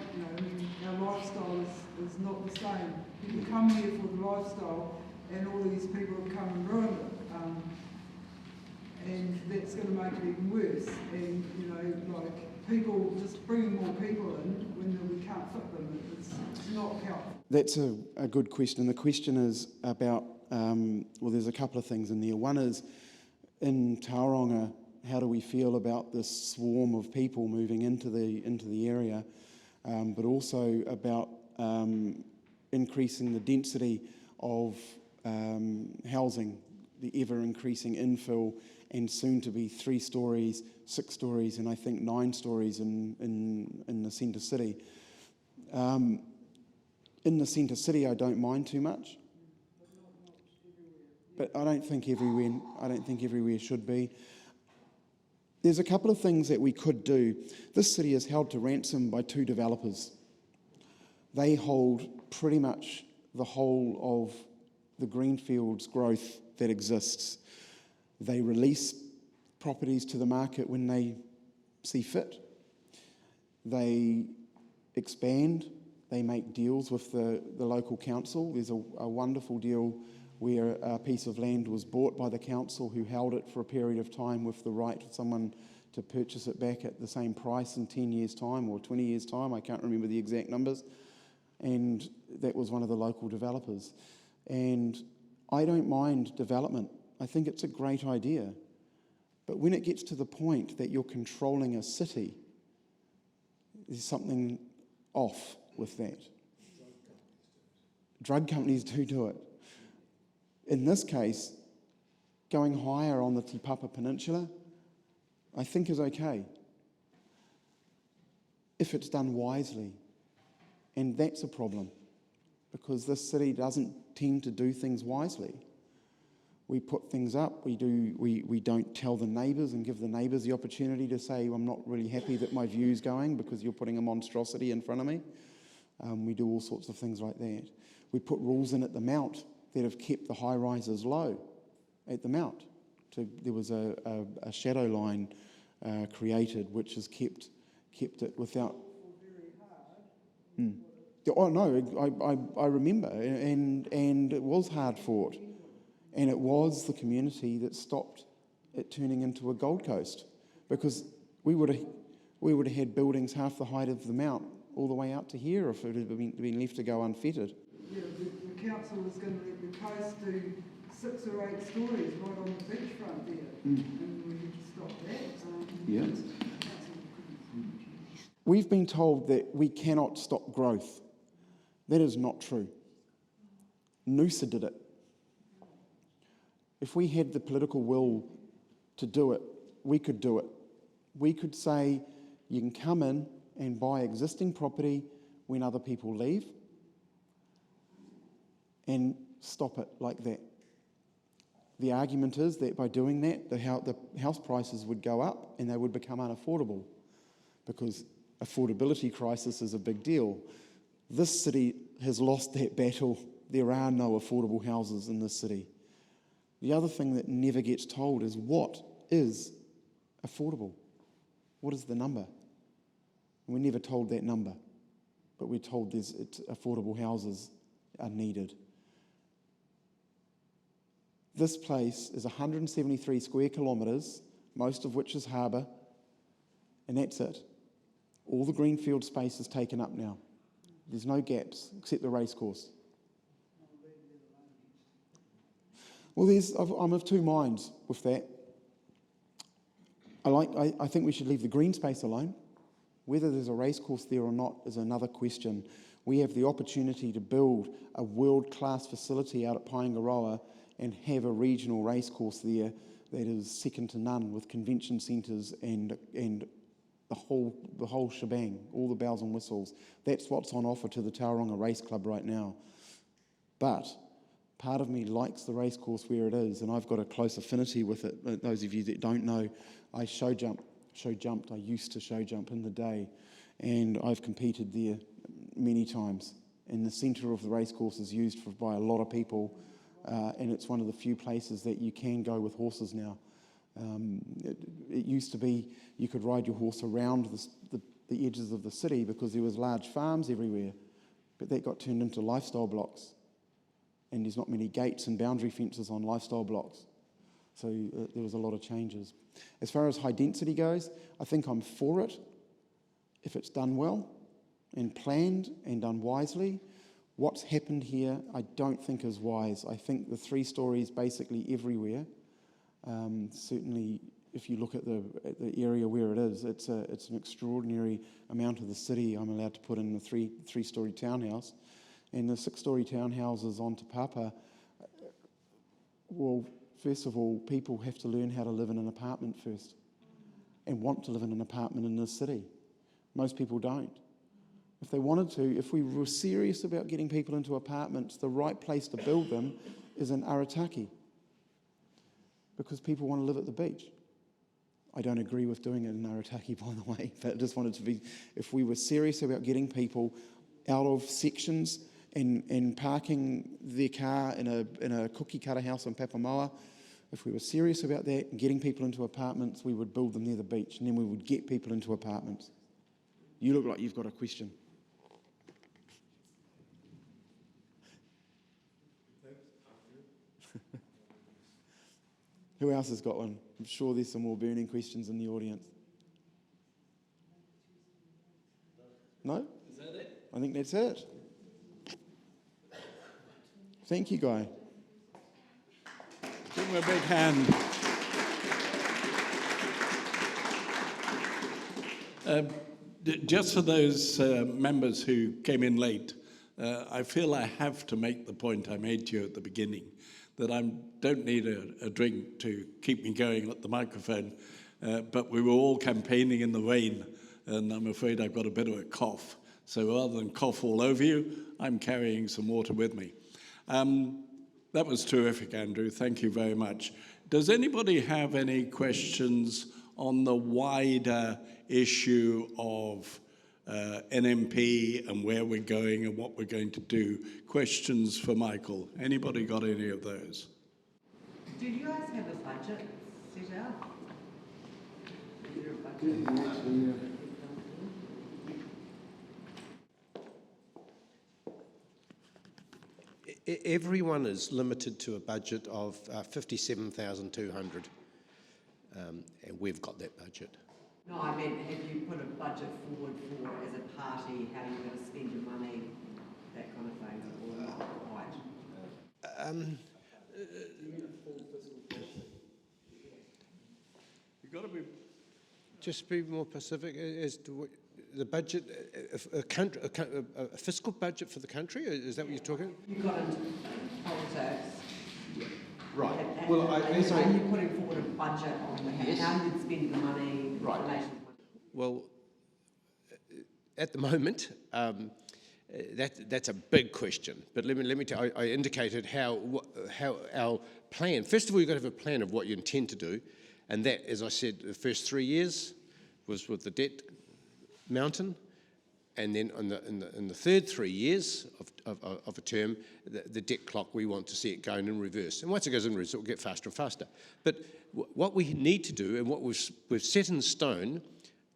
our lifestyle is not the same. People come here for the lifestyle, and all these people have come and ruined it. And that's going to make it even worse. And, people just bringing more people in when we can't fit them, it's not helpful. That's a good question. The question is about, there's a couple of things in there. One is, in Tauranga, how do we feel about this swarm of people moving into the area, but also about increasing the density of housing, the ever-increasing infill, and soon to be 3 stories, 6 stories, and I think 9 stories in the centre city. In the centre city, I don't mind too much, but I don't think everywhere should be. There's a couple of things that we could do. This city is held to ransom by 2 developers. They hold pretty much the whole of the greenfields growth that exists. They release properties to the market when they see fit. They expand. They make deals with the local council. There's a wonderful deal where a piece of land was bought by the council, who held it for a period of time with the right for someone to purchase it back at the same price in 10 years' time or 20 years' time. I can't remember the exact numbers. And that was one of the local developers. And I don't mind development. I think it's a great idea. But when it gets to the point that you're controlling a city, there's something off with that. Drug companies do it. In this case, going higher on the Te Papa Peninsula, I think is okay, if it's done wisely. And that's a problem, because this city doesn't tend to do things wisely. We put things up, we don't tell the neighbours and give the neighbours the opportunity to say, I'm not really happy that my view's going because you're putting a monstrosity in front of me. We do all sorts of things like that. We put rules in at the Mount that have kept the high-rises low at the Mount. There was a shadow line created which has kept it without... Oh no, I remember, and it was hard fought. And it was the community that stopped it turning into a Gold Coast, because we would have had buildings half the height of the Mount all the way out to here if it had been left to go unfettered. Yeah, the council was going to let the coast do 6 or 8 stories right on the beachfront there, and we had to stop that. Yeah. We've been told that we cannot stop growth. That is not true. Noosa did it. If we had the political will to do it, we could do it. We could say, you can come in and buy existing property when other people leave and stop it like that. The argument is that by doing that, the house prices would go up and they would become unaffordable, because affordability crisis is a big deal. This city has lost that battle. There are no affordable houses in this city. The other thing that never gets told is, what is affordable? What is the number? We're never told that number, but we're told affordable houses are needed. This place is 173 square kilometres, most of which is harbour, and that's it. All the greenfield space is taken up now. There's no gaps except the racecourse. Well, I'm of two minds with that. I think we should leave the green space alone. Whether there's a racecourse there or not is another question. We have the opportunity to build a world-class facility out at Paengaroa and have a regional racecourse there that is second to none, with convention centres and the whole shebang, all the bells and whistles. That's what's on offer to the Tauranga Race Club right now. But part of me likes the racecourse where it is, and I've got a close affinity with it. Those of you that don't know, I show jumped. I used to show jump in the day, and I've competed there many times. And the centre of the racecourse is used by a lot of people, and it's one of the few places that you can go with horses now. It used to be you could ride your horse around the edges of the city because there was large farms everywhere, but that got turned into lifestyle blocks, and there's not many gates and boundary fences on lifestyle blocks. So there was a lot of changes. As far as high density goes, I think I'm for it if it's done well and planned and done wisely. What's happened here I don't think is wise. I think the 3 stories basically everywhere. Certainly if you look at the area where it is, it's an extraordinary amount of the city I'm allowed to put in the three-storey townhouse. And the 6-storey townhouses on Te Papa, well, first of all, people have to learn how to live in an apartment first and want to live in an apartment in this city. Most people don't. If they wanted to, if we were serious about getting people into apartments, the right place to build them is in Arataki, because people want to live at the beach. I don't agree with doing it in Arataki, by the way, but I just wanted to be, if we were serious about getting people out of sections and parking their car in a cookie cutter house in Papamoa, if we were serious about that and getting people into apartments, we would build them near the beach, and then we would get people into apartments. You look like you've got a question. Who else has got one? I'm sure there's some more burning questions in the audience. No? Is that it? I think that's it. Thank you, Guy. Give him a big hand. Just for those members who came in late, I feel I have to make the point I made to you at the beginning, that I don't need a drink to keep me going at the microphone, but we were all campaigning in the rain, and I'm afraid I've got a bit of a cough. So rather than cough all over you, I'm carrying some water with me. That was terrific, Andrew. Thank you very much. Does anybody have any questions on the wider issue of NNP and where we're going and what we're going to do? Questions for Michael? Anybody got any of those? Do you guys have a budget set out? Is there a budget? Everyone is limited to a budget of 57,200, and we've got that budget. No, I meant, have you put a budget forward for, as a party, how you're going to spend your money, that kind of thing, or not quite? You've got to be... just be more specific as to what the budget, a fiscal budget for the country? Is that what you're talking? You got into politics. Right. And, Well, and you're putting forward a budget on how you'd spend the money, Right. the nation's money. Well, at the moment, that's a big question. But let me tell you, I indicated how our plan. First of all, you've got to have a plan of what you intend to do, and that, as I said, the first 3 years was with the debt mountain, and then in the third 3 years of a term, the debt clock, we want to see it going in reverse. And once it goes in reverse, it will get faster and faster. But what we need to do, and what we've set in stone,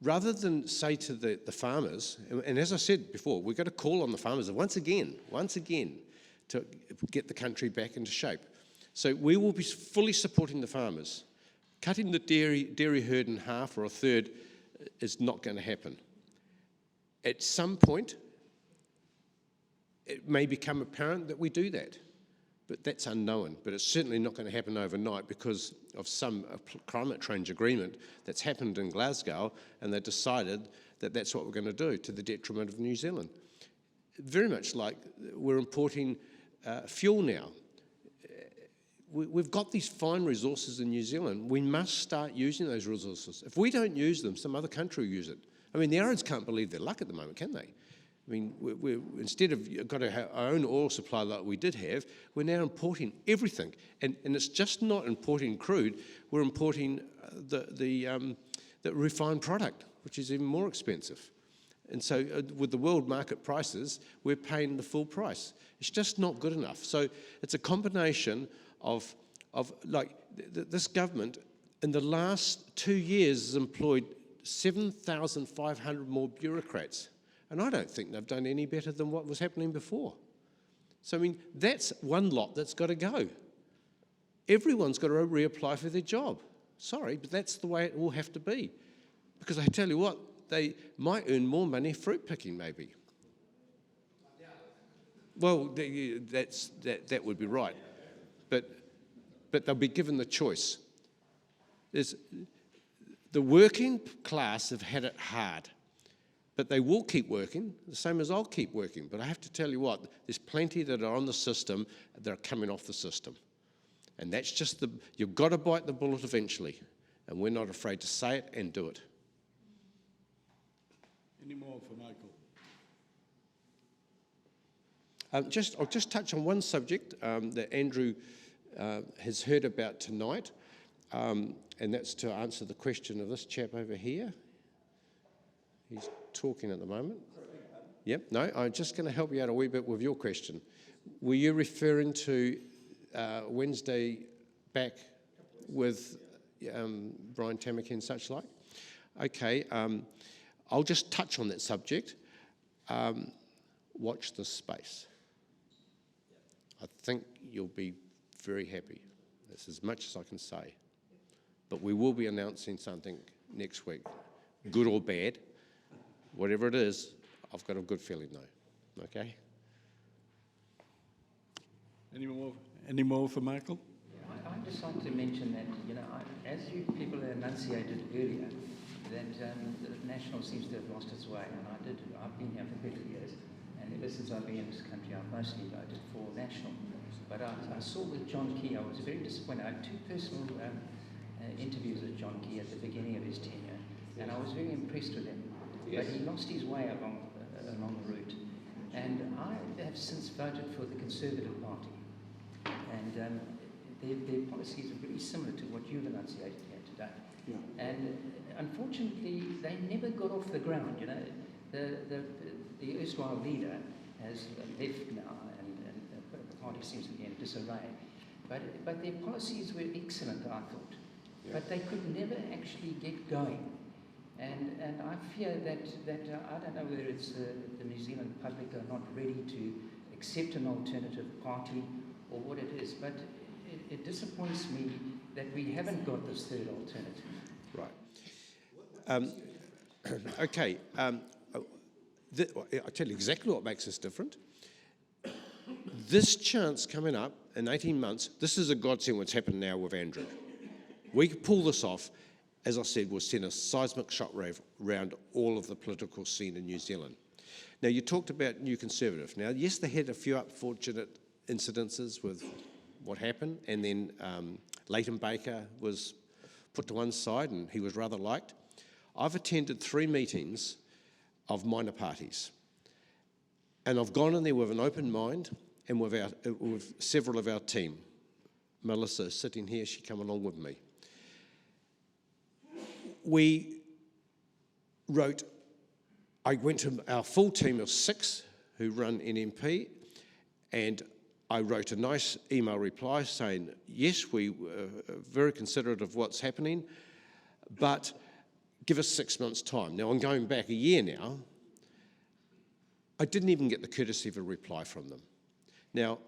rather than say to the farmers, and as I said before, we've got to call on the farmers once again, to get the country back into shape. So we will be fully supporting the farmers. Cutting the dairy herd in half or a third is not going to happen. At some point, it may become apparent that we do that, but that's unknown. But it's certainly not going to happen overnight because of some climate change agreement that's happened in Glasgow, and they decided that that's what we're going to do to the detriment of New Zealand. Very much like we're importing fuel now. We've got these fine resources in New Zealand. We must start using those resources. If we don't use them, some other country will use it. I mean, the Arabs can't believe their luck at the moment, can they? I mean, we're instead of got to have our own oil supply like we did have, we're now importing everything. And it's just not importing crude, we're importing the refined product, which is even more expensive. And so with the world market prices, we're paying the full price. It's just not good enough. So it's a combination of like, this government in the last 2 years has employed 7,500 more bureaucrats. And I don't think they've done any better than what was happening before. So, I mean, that's one lot that's got to go. Everyone's got to reapply for their job. Sorry, but that's the way it will have to be. Because I tell you what, they might earn more money fruit picking, maybe. Well, that would be right. But they'll be given the choice. The working class have had it hard, but they will keep working, the same as I'll keep working. But I have to tell you what, there's plenty that are on the system that are coming off the system. And that's just you've got to bite the bullet eventually. And we're not afraid to say it and do it. Any more for Michael? I'll just touch on one subject that Andrew has heard about tonight. And that's to answer the question of this chap over here. He's talking at the moment. Yep, no, I'm just going to help you out a wee bit with your question. Were you referring to Wednesday back with Brian Tamaki and such like? Okay, I'll just touch on that subject. Watch this space. I think you'll be very happy. That's as much as I can say. But we will be announcing something next week, good or bad. Whatever it is, I've got a good feeling though, okay? Any more for Michael? Yeah, I'd just like to mention that, as you people enunciated earlier, that the National seems to have lost its way, and I've been here for 30 years, and ever since I've been in this country, I've mostly voted for National. But I saw with John Key, I was very disappointed. I had two personal interviews with John Key at the beginning of his tenure, and I was very impressed with him. Yes. But he lost his way along the route. And I have since voted for the Conservative Party. And their policies are very similar to what you've enunciated here today. Yeah. And unfortunately, they never got off the ground. The erstwhile leader has left now, and the party seems to be in disarray. But their policies were excellent, I thought. Yeah. But they could never actually get going. And I fear that I don't know whether it's the New Zealand public are not ready to accept an alternative party or what it is, but it disappoints me that we haven't got this third alternative. Right. Okay. I'll tell you exactly what makes us different. This chance coming up in 18 months, this is a godsend what's happened now with Andrew. We could pull this off. as I said, will send a seismic shockwave around all of the political scene in New Zealand. Now, you talked about New Conservative. Now, yes, they had a few unfortunate incidences with what happened, and then Leighton Baker was put to one side and he was rather liked. I've attended 3 meetings of minor parties, and I've gone in there with an open mind and with several of our team. Melissa is sitting here, she came along with me. I went to our full team of 6 who run NNP, and I wrote a nice email reply saying, yes, we were very considerate of what's happening, but give us 6 months' time. Now, I'm going back a year now. I didn't even get the courtesy of a reply from them. Now,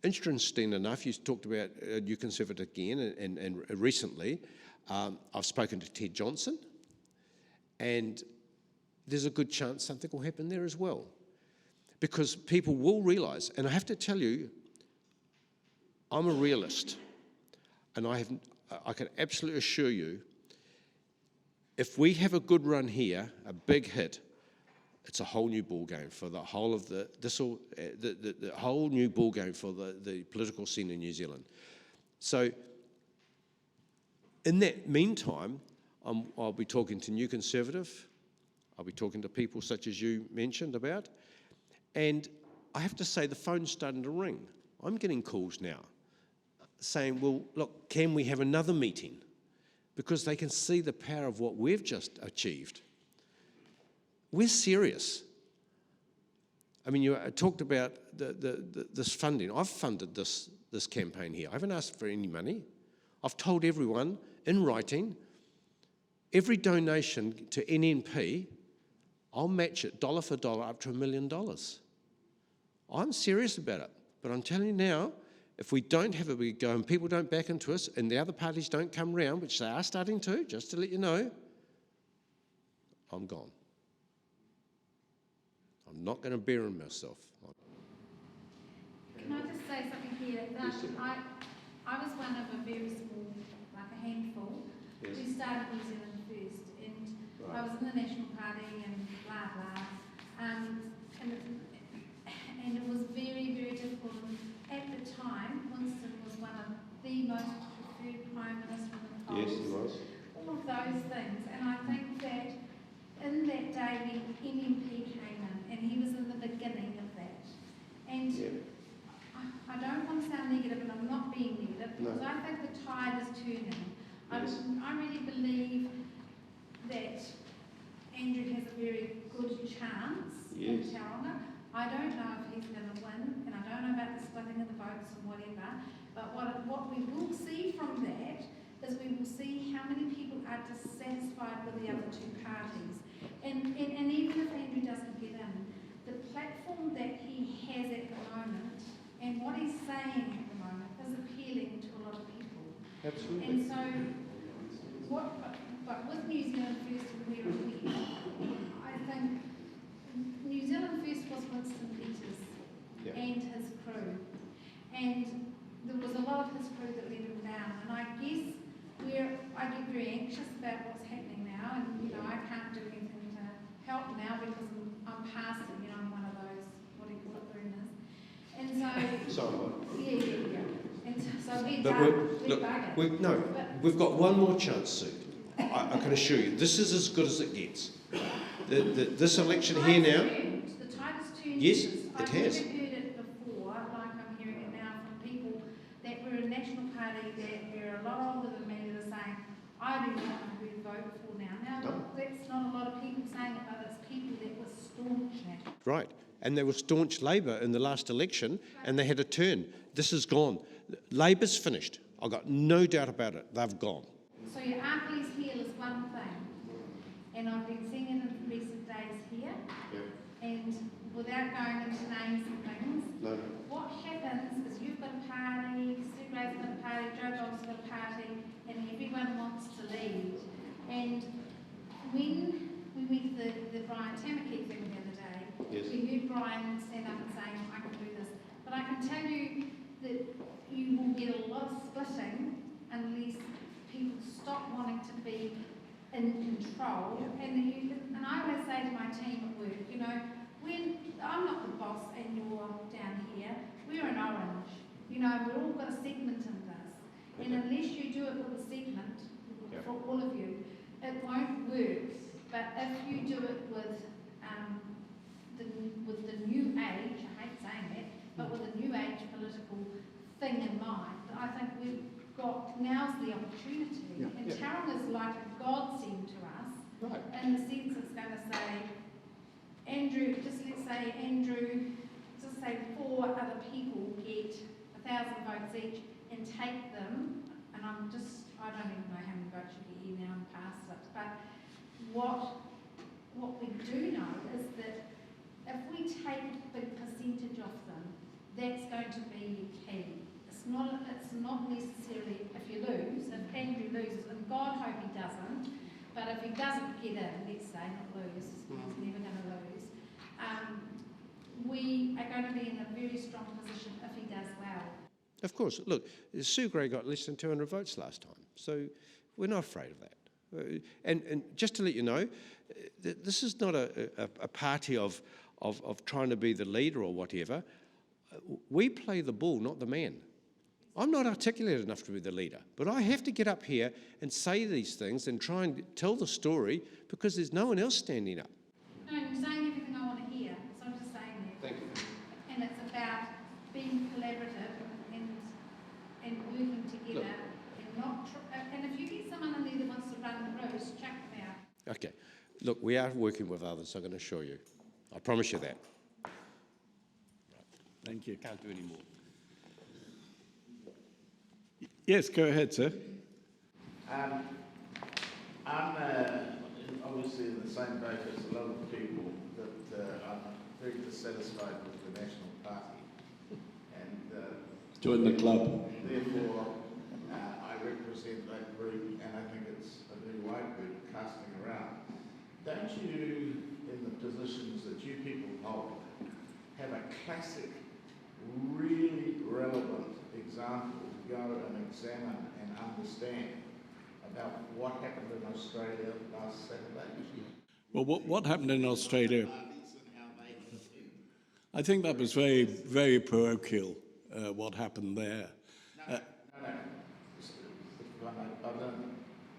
interesting enough, you talked about New Conservative again, and recently I've spoken to Ted Johnson, and there's a good chance something will happen there as well. Because people will realise, and I have to tell you, I'm a realist, and I can absolutely assure you, if we have a good run here, a big hit, it's a whole new ball game for the whole of the whole new ball game for the political scene in New Zealand. So, in that meantime, I'll be talking to New Conservative. I'll be talking to people such as you mentioned about, and I have to say the phone's starting to ring. I'm getting calls now saying, well, look, can we have another meeting? Because they can see the power of what we've just achieved. We're serious. I mean, you talked about this funding. I've funded this campaign here. I haven't asked for any money. I've told everyone in writing, every donation to NNP, I'll match it dollar for dollar up to $1 million. I'm serious about it, but I'm telling you now, if we don't have a big go and people don't back into us and the other parties don't come round, which they are starting to, just to let you know, I'm gone. I'm not going to bury myself. Can I just say something here? I was one of a very small, like a handful, who started New Zealand First, and I was in the National Party and blah blah, and it was very, very difficult. At the time, Winston was one of the most preferred Prime Minister in the polls. Yes, he was. All of those things, and I think that in that day when NNP came in, and he was in the beginning of that, and I don't want to sound negative, and I'm not being negative, because I think the tide is turning. I really believe that Andrew has a very good chance in Tauranga. I don't know if he's going to win, and I don't know about the splitting of the votes and whatever, but what we will see from that is we will see how many people are dissatisfied with the other 2 parties. And even if Andrew doesn't get in, the platform that he has at the moment and what he's saying at the moment is appealing to a lot of people. Absolutely. And so, but with New Zealand First and where it went, I think New Zealand First was Winston Peters and his crew. And there was a lot of his crew that let him down. And I guess I get very anxious about what's happening now, and I can't do anything to help now because I'm past it, I'm one of those, what do you call it, boomers. And so, yeah. And so we've got one more chance, Sue. I can assure you, this is as good as it gets. This election here now. The tide has turned. Yes, it I've has. never heard it before, like I'm hearing it now from people that were in National Party that are a lot older than me that are saying, I do not know who to vote for now. Now, that's not a lot of people saying it, but it's people that were staunch National. Right, and they were staunch Labour in the last election, and they had a turn. This is gone. Labour's finished. I've got no doubt about it. They've gone. So your Auntie's Heel is one thing, and I've been seeing it in recent days here, and without going into names and things, what happens is you've got a party, Sue Gray's got a party, Jocomb's got a party, and everyone wants to lead. And when we went to the Brian Tamaki thing the other day, we heard Brian stand up and saying, I can do this. But I can tell you that you will get a lot of splitting unless people stop wanting to be in control. And I always say to my team at work, you know, when I'm not the boss and you're down here, we're an orange. You know, we've all got a segment in this. And unless you do it with a segment, for all of you, it won't work. But if you do it with the new age, I hate saying that, but with the new age political thing in mind, I think we've got, now's the opportunity. And Tauranga is like a godsend to us, in the sense it's going to say, Andrew, just let's say Andrew, just say 4 other people get 1,000 votes each and take them, and I don't even know how many votes you get here now and past it, but what we do know is that if we take a big percentage of them, that's going to be key. It's not necessarily if you lose, if Andrew loses, and God hope he doesn't, but if he doesn't get in, let's say, not lose, he's never going to lose, we are going to be in a very strong position if he does well. Of course, look, Sue Gray got less than 200 votes last time, so we're not afraid of that. And just to let you know, this is not a party of trying to be the leader or whatever. We play the bull, not the man. I'm not articulate enough to be the leader, but I have to get up here and say these things and try and tell the story because there's no one else standing up. No, you're saying everything I want to hear, so I'm just saying that. Thank you. And it's about being collaborative and working together. Look. And if you get someone in there that wants to run the roost, chuck them out. Okay, look, we are working with others, I'm going to assure you. I promise you that. Thank you. Can't do any more. Yes, go ahead, sir. I'm obviously in the same boat as a lot of people that I'm very dissatisfied with the National Party. And Join the club. therefore, I represent that group, and I think it's a very wide group casting around. Don't you, in the positions that you people hold, have a classic, really relevant example to go and examine and understand about what happened in Australia last Saturday? Well, what happened in Australia? I think that was very, very parochial, what happened there. No.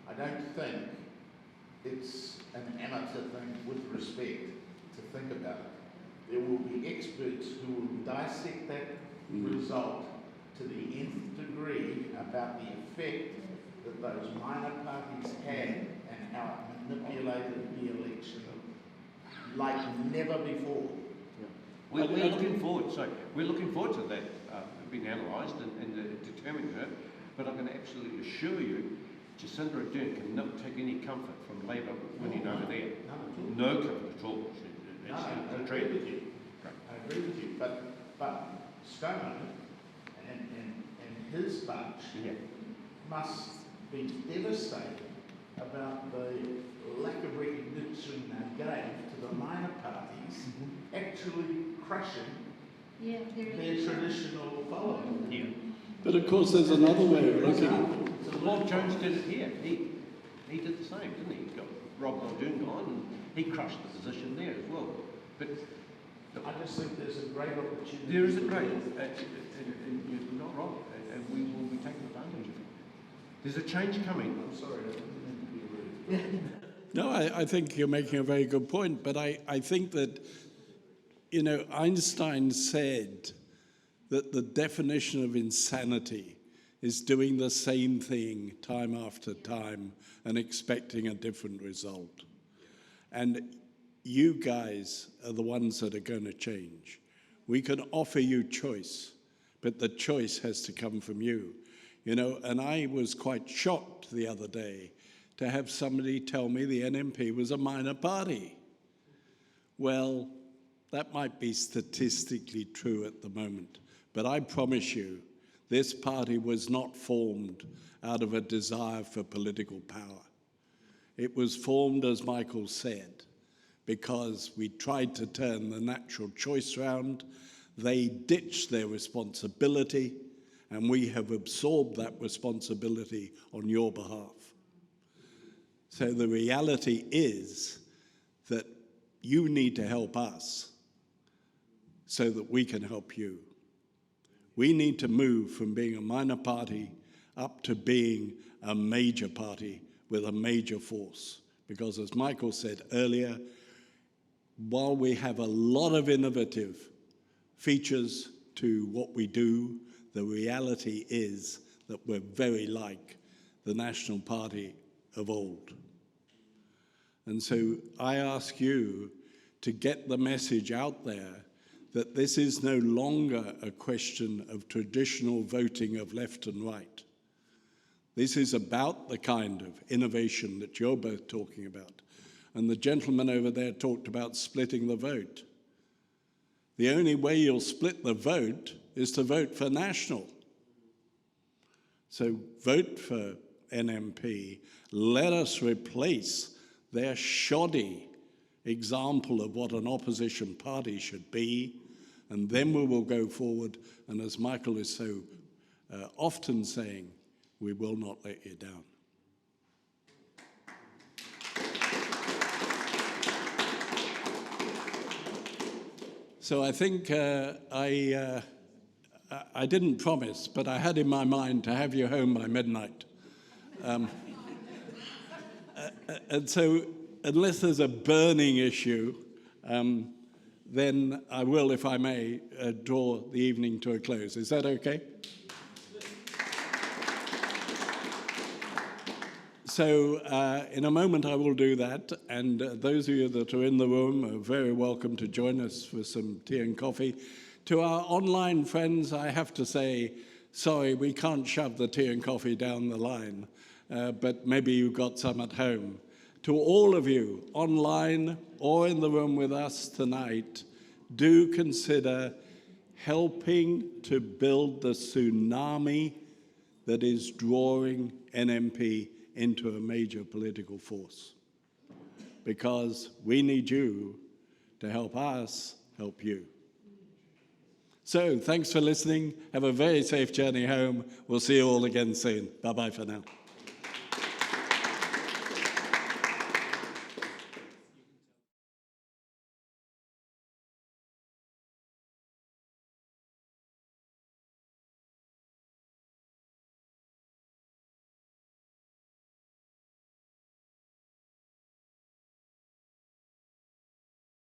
I don't think it's an amateur thing with respect to think about it. There will be experts who will dissect that result to the nth degree about the effect that those minor parties had and how it manipulated the election like never before. We're looking forward to that being analysed and determining it, but I can absolutely assure you Jacinda Ardern cannot take any comfort from Labor winning over there. No comfort at all. I agree with you. I agree with you. But Stoner and his bunch must be devastated about the lack of recognition they gave to the minor parties actually crushing their traditional following. Yeah. But of course, there's another way of looking at it. So Bob Jones did it here. He did the same, didn't he? He got Rob Muldoon gone and he crushed the position there as well. But I just think there's a great opportunity. there is a great, and you're not wrong, and we will be taking advantage of it. There's a change coming. I'm sorry, I didn't mean to be rude. No, I think you're making a very good point, but I think that, you know, Einstein said that the definition of insanity is doing the same thing time after time and expecting a different result. And you guys are the ones that are going to change. We can offer you choice, but the choice has to come from you. You know, and I was quite shocked the other day to have somebody tell me the NNP was a minor party. Well, that might be statistically true at the moment, but I promise you, this party was not formed out of a desire for political power. It was formed, as Michael said, because we tried to turn the natural choice round. They ditched their responsibility, and we have absorbed that responsibility on your behalf. So the reality is that you need to help us so that we can help you. We need to move from being a minor party up to being a major party with a major force. Because as Michael said earlier, while we have a lot of innovative features to what we do, the reality is that we're very like the National Party of old. And so I ask you to get the message out there that this is no longer a question of traditional voting of left and right. This is about the kind of innovation that you're both talking about. And the gentleman over there talked about splitting the vote. The only way you'll split the vote is to vote for national. So vote for NNP. Let us replace their shoddy example of what an opposition party should be, and then we will go forward. And as Michael is so often saying, we will not let you down. So I think I didn't promise, but I had in my mind to have you home by midnight. And so unless there's a burning issue, then I will, if I may, draw the evening to a close. Is that okay? So in a moment I will do that, and those of you that are in the room are very welcome to join us for some tea and coffee. To our online friends, I have to say, sorry, we can't shove the tea and coffee down the line, but maybe you've got some at home. To all of you, online or in the room with us tonight, do consider helping to build the tsunami that is drawing NNP into a major political force. Because we need you to help us help you. So thanks for listening. Have a very safe journey home. We'll see you all again soon. Bye-bye for now.